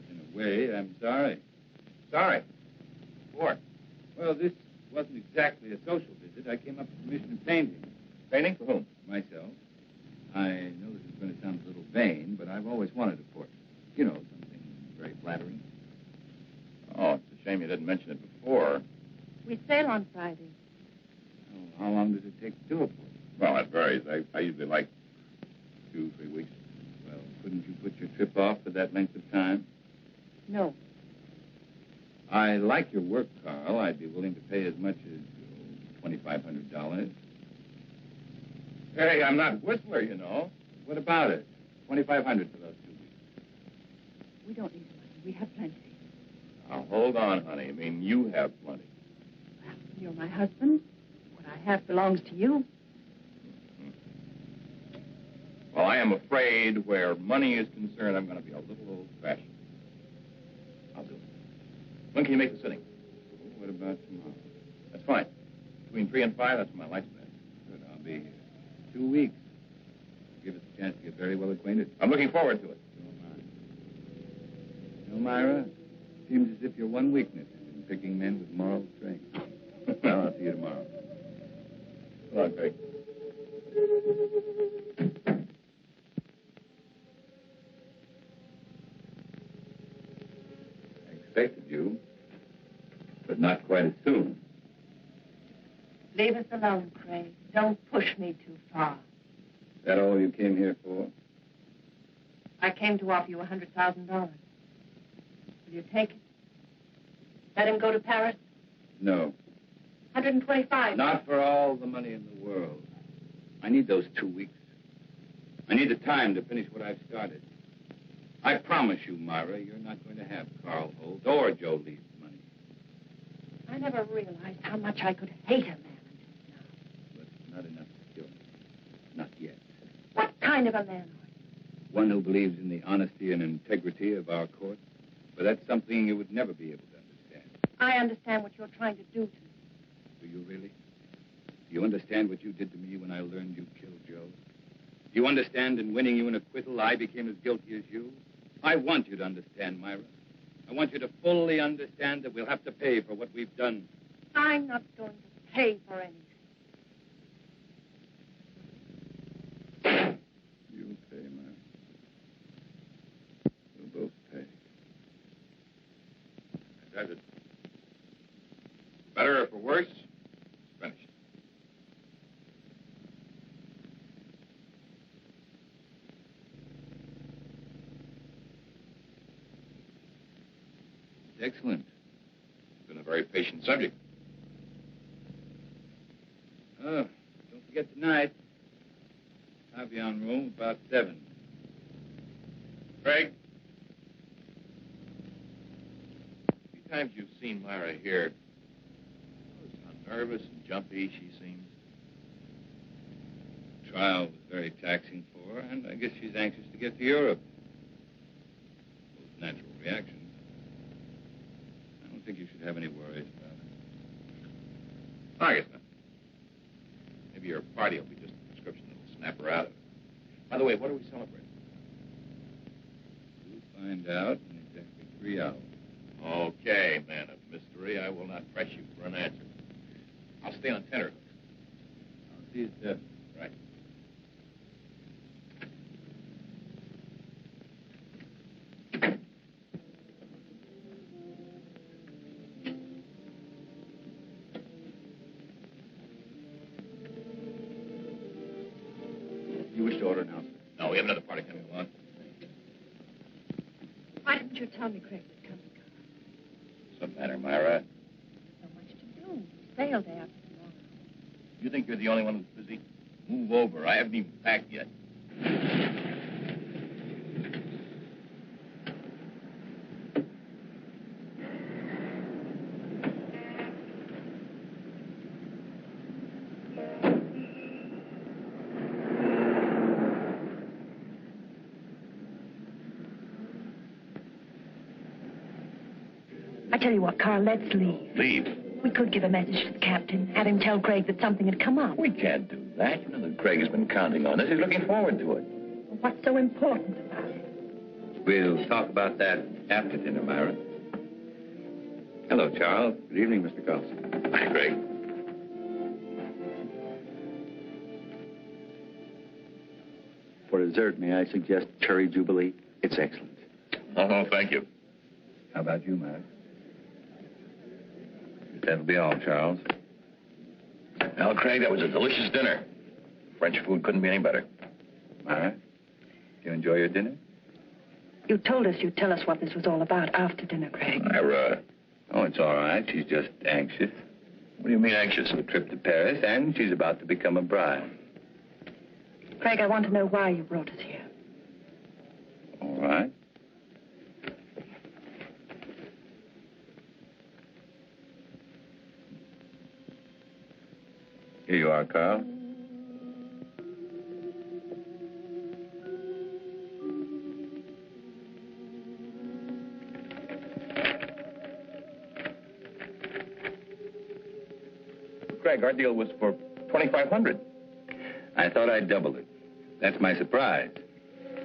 In a way, I'm sorry. Sorry. What? Well, this wasn't exactly a social visit. I came up with permission to paint him. Painting for whom? Myself. I know this is going to sound a little vain, but I've always wanted a portrait. You know, something very flattering. Oh, it's a shame you didn't mention it before. We sail on Friday. Oh, how long does it take to do a portrait? Well, that varies. I usually like 2-3 weeks. Well, couldn't you put your trip off for that length of time? No. I like your work, Carl. I'd be willing to pay as much as $2,500. Hey, I'm not Whistler, you know. What about it? $2,500 for those 2 weeks. We don't need the money. We have plenty. Now, hold on, honey. I mean, you have plenty. Well, you're my husband. What I have belongs to you. Well, I am afraid where money is concerned, I'm going to be a little old-fashioned. I'll do it. When can you make the sitting? What about tomorrow? That's fine. Between 3 and 5, that's my lifespan. Good, I'll be here. 2 weeks. Give us a chance to get very well acquainted. I'm looking forward to it. So am I. You know, Myra, seems as if your one weakness is in picking men with moral strength. Well, I'll see you tomorrow. Come on, Craig. I expected you, but not quite as soon. Leave us alone, Craig. Don't push me too far. Is that all you came here for? I came to offer you $100,000. Will you take it? Let him go to Paris? No. 125. Not for all the money in the world. I need those 2 weeks. I need the time to finish what I've started. I promise you, Myra, you're not going to have Carl Holt or Joe Leeds' money. I never realized how much I could hate a man until now. But not enough to kill me. Not yet. What kind of a man are you? One who believes in the honesty and integrity of our court. But that's something you would never be able to understand. I understand what you're trying to do to me. Do you really? Do you understand what you did to me when I learned you killed Joe? Do you understand in winning you an acquittal, I became as guilty as you? I want you to understand, Myra. I want you to fully understand that we'll have to pay for what we've done. I'm not going to pay for anything. You'll pay, Myra. We'll both pay. That does it. Better or for worse, it's finished. Excellent. It's been a very patient subject. tonight. I'll be on room about 7. Craig? A few times you've seen Myra here. Notice how nervous and jumpy she seems. The trial was very taxing for her, and I guess she's anxious to get to Europe. Most natural reaction. I don't think you should have any worries about it. I guess not. Maybe your party will be just a prescription that'll snap her out of it. By the way, what are we celebrating? We'll find out in exactly 3 hours. Okay, man of mystery. I will not press you for an answer. I'll stay on tenor. I'll see you at 7. Right. You wish to order now? No, we have another party coming along. Why didn't you tell me Craig was coming? What's the matter, Myra? So much to do. Sail day after tomorrow. You think you're the only one who's busy? Move over. I haven't even packed yet. I tell you what, Carl, let's leave. Leave? We could give a message to the captain, have him tell Craig that something had come up. We can't do that. You know that Craig has been counting on us. He's looking forward to it. What's so important about it? We'll talk about that after dinner, Myra. Hello, Charles. Good evening, Mr. Carlson. Hi, Craig. For dessert, may I suggest cherry jubilee? It's excellent. Oh, thank you. How about you, Myra? That'll be all, Charles. Well, Craig, that was a delicious dinner. French food couldn't be any better. Myra, you enjoy your dinner? You told us you'd tell us what this was all about after dinner, Craig. Myra. Oh, it's all right. She's just anxious. What do you mean anxious? A trip to Paris, and she's about to become a bride. Craig, I want to know why you brought us here. All right. Here you are, Carl. Craig, our deal was for $2,500. I thought I'd double it. That's my surprise.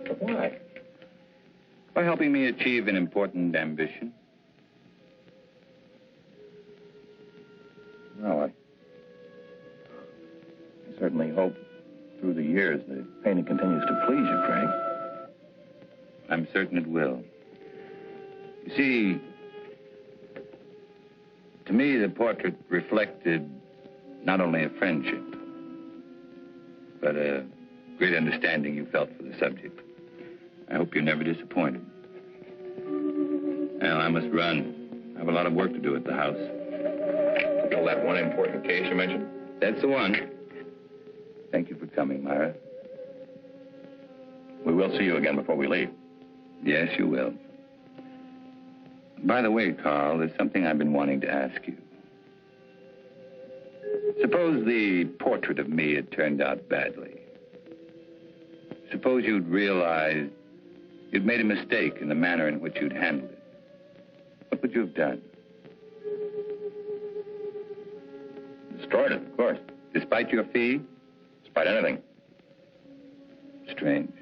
But why? By helping me achieve an important ambition. Well, I certainly hope through the years the painting continues to please you, Craig. I'm certain it will. You see, to me, the portrait reflected not only a friendship, but a great understanding you felt for the subject. I hope you're never disappointed. Well, I must run. I have a lot of work to do at the house. Still that one important case you mentioned? That's the one. Thank you for coming, Myra. We will see you again before we leave. Yes, you will. By the way, Carl, there's something I've been wanting to ask you. Suppose the portrait of me had turned out badly. Suppose you'd realized you'd made a mistake in the manner in which you'd handled it. What would you have done? Destroyed it, of course. Despite your fee? Despite anything. Strange.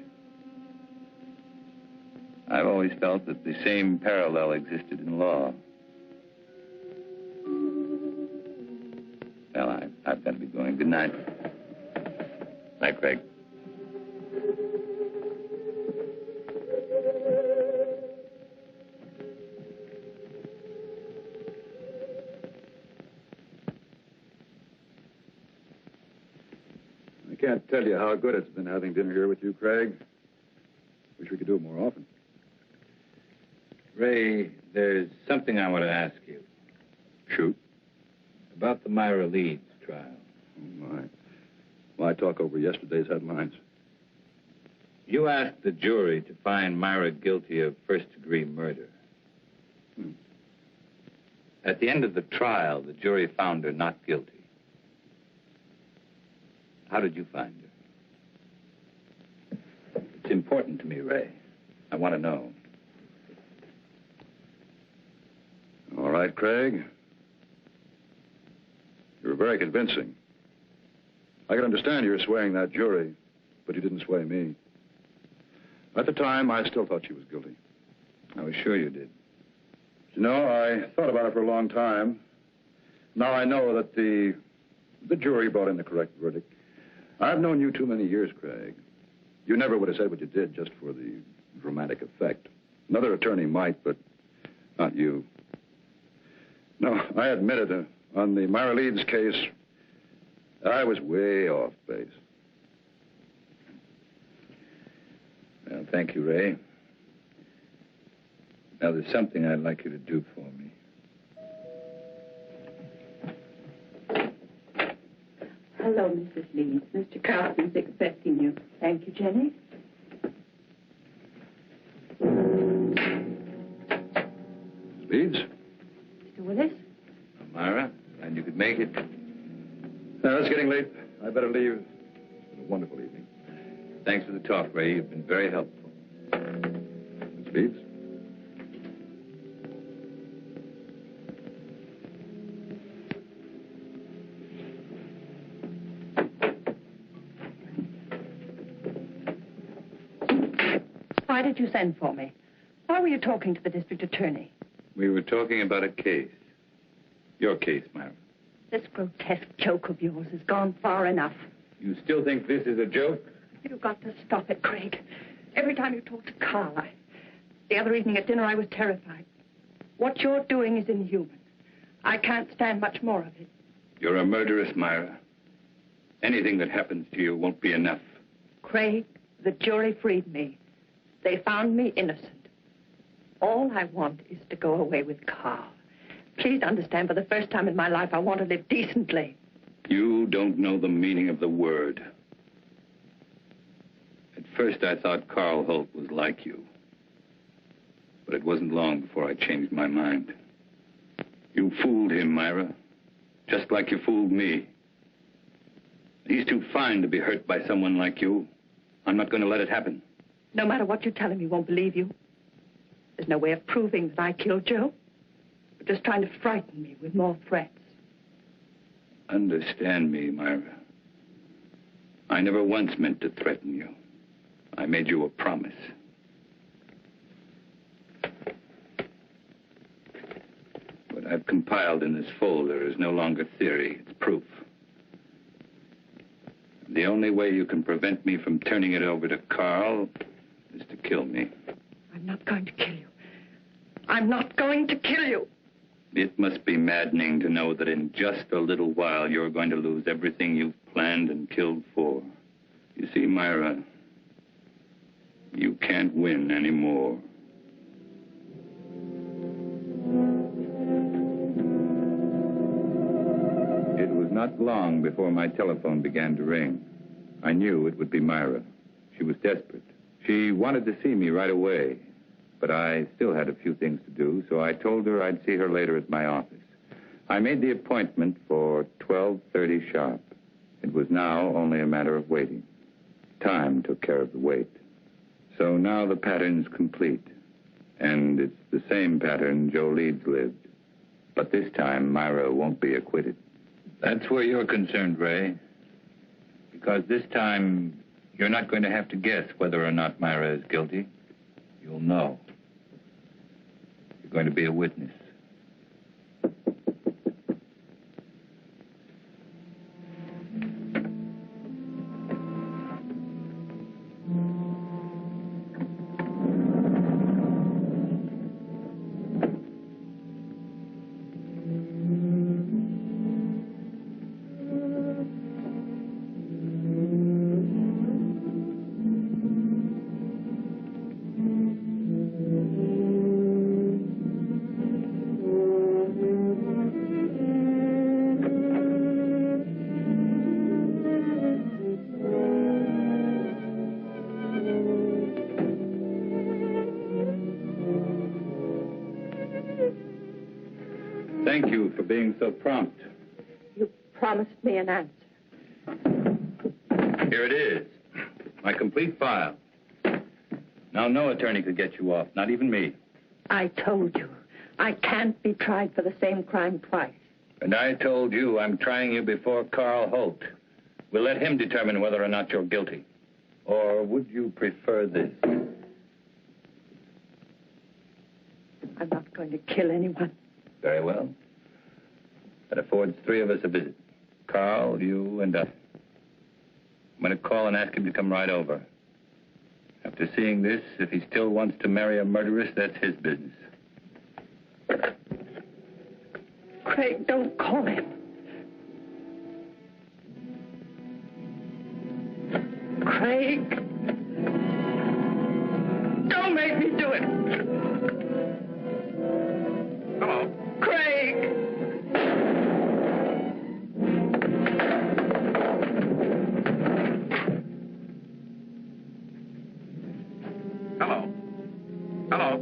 I've always felt that the same parallel existed in law. Well, I've got to be going. Good night. Night, Craig. I can't tell you how good it's been having dinner here with you, Craig. Wish we could do it more often. Ray, there's something I want to ask you. Shoot. About the Myra Leeds trial. Oh, my. Why talk over yesterday's headlines? You asked the jury to find Myra guilty of first-degree murder. At the end of the trial, the jury found her not guilty. How did you find her? It's important to me, Ray. I want to know. All right, Craig. You were very convincing. I can understand you swaying that jury, but you didn't sway me. At the time, I still thought she was guilty. I was sure you did. You know, I thought about it for a long time. Now I know that the jury brought in the correct verdict. I've known you too many years, Craig. You never would have said what you did just for the dramatic effect. Another attorney might, but not you. No, I admit it. On the Myra Leeds case, I was way off base. Well, thank you, Ray. Now, there's something I'd like you to do for me. Hello, Mrs. Leeds. Mr. Carlson's expecting you. Thank you, Jenny. Leeds? Mr. Willis? Myra, and you could make it. No, it's getting late. I better leave. It's been a wonderful evening. Thanks for the talk, Ray. You've been very helpful. Miss Leeds? Why did you send for me? Why were you talking to the district attorney? We were talking about a case. Your case, Myra. This grotesque joke of yours has gone far enough. You still think this is a joke? You've got to stop it, Craig. Every time you talk to Carl, the other evening at dinner, I was terrified. What you're doing is inhuman. I can't stand much more of it. You're a murderess, Myra. Anything that happens to you won't be enough. Craig, the jury freed me. They found me innocent. All I want is to go away with Carl. Please understand, for the first time in my life, I want to live decently. You don't know the meaning of the word. At first, I thought Carl Holt was like you. But it wasn't long before I changed my mind. You fooled him, Myra. Just like you fooled me. He's too fine to be hurt by someone like you. I'm not going to let it happen. No matter what you tell him, he won't believe you. There's no way of proving that I killed Joe. You're just trying to frighten me with more threats. Understand me, Myra. I never once meant to threaten you. I made you a promise. What I've compiled in this folder is no longer theory, it's proof. The only way you can prevent me from turning it over to Carl is to kill me. I'm not going to kill you. I'm not going to kill you. It must be maddening to know that in just a little while you're going to lose everything you've planned and killed for. You see, Myra, you can't win anymore. It was not long before my telephone began to ring. I knew it would be Myra. She was desperate. She wanted to see me right away, but I still had a few things to do, so I told her I'd see her later at my office. I made the appointment for 12:30 sharp. It was now only a matter of waiting. Time took care of the wait. So now the pattern's complete, and it's the same pattern Joe Leeds lived. But this time, Myra won't be acquitted. That's where you're concerned, Ray. Because this time, you're not going to have to guess whether or not Myra is guilty. You'll know. You're going to be a witness. thank you for being so prompt. You promised me an answer. Here it is. My complete file. Now, no attorney could get you off, not even me. I told you. I can't be tried for the same crime twice. And I told you I'm trying you before Carl Holt. We'll let him determine whether or not you're guilty. Or would you prefer this? I'm not going to kill anyone. Very well. That affords three of us a visit. Carl, you, and I. I'm going to call and ask him to come right over. After seeing this, if he still wants to marry a murderess, that's his business. Craig, don't call him. Craig. Don't make me do it. Hello. Craig. Hello. Hello.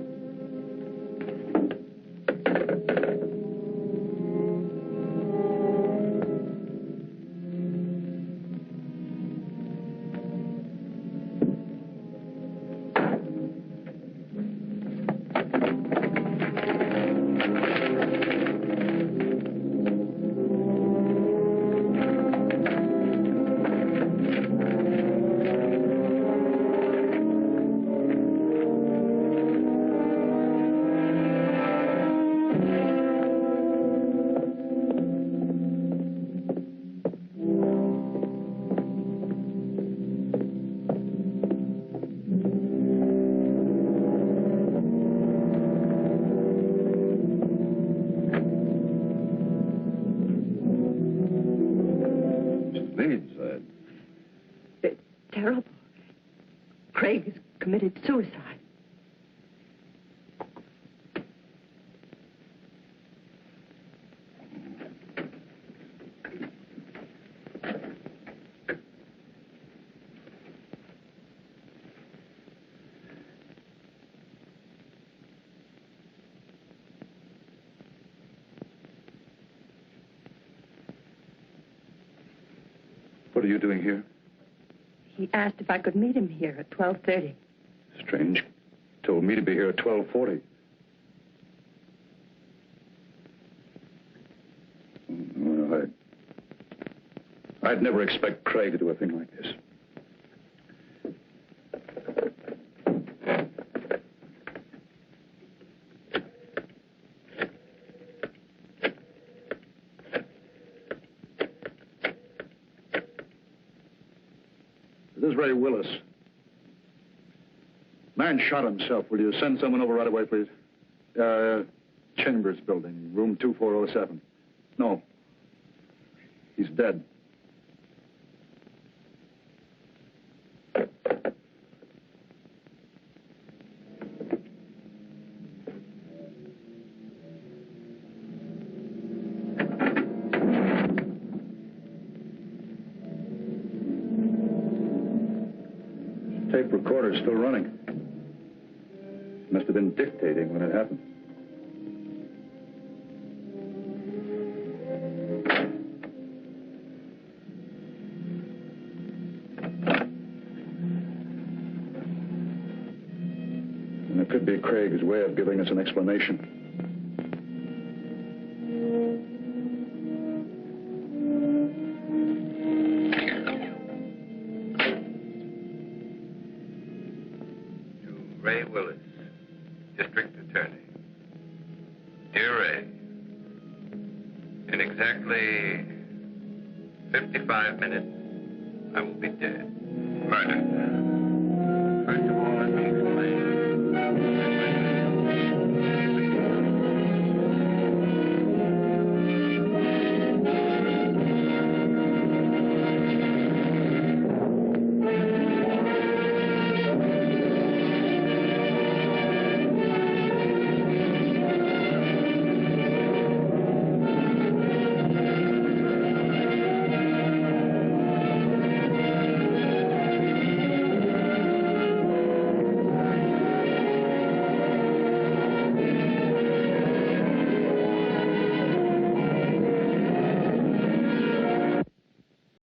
Terrible. Craig has committed suicide. What are you doing here? He asked if I could meet him here at 12:30. Strange. Told me to be here at 12:40. Well, I'd never expect Craig to do a thing like this. This is Ray Willis. Man shot himself. Will you send someone over right away, please? Chambers building, room 2407. No. He's dead. Tape recorder's still running. Must have been dictating when it happened. And it could be Craig's way of giving us an explanation. Ray Willis, District Attorney. Dear Ray, in exactly 55 minutes, I will be dead. Murdered. First of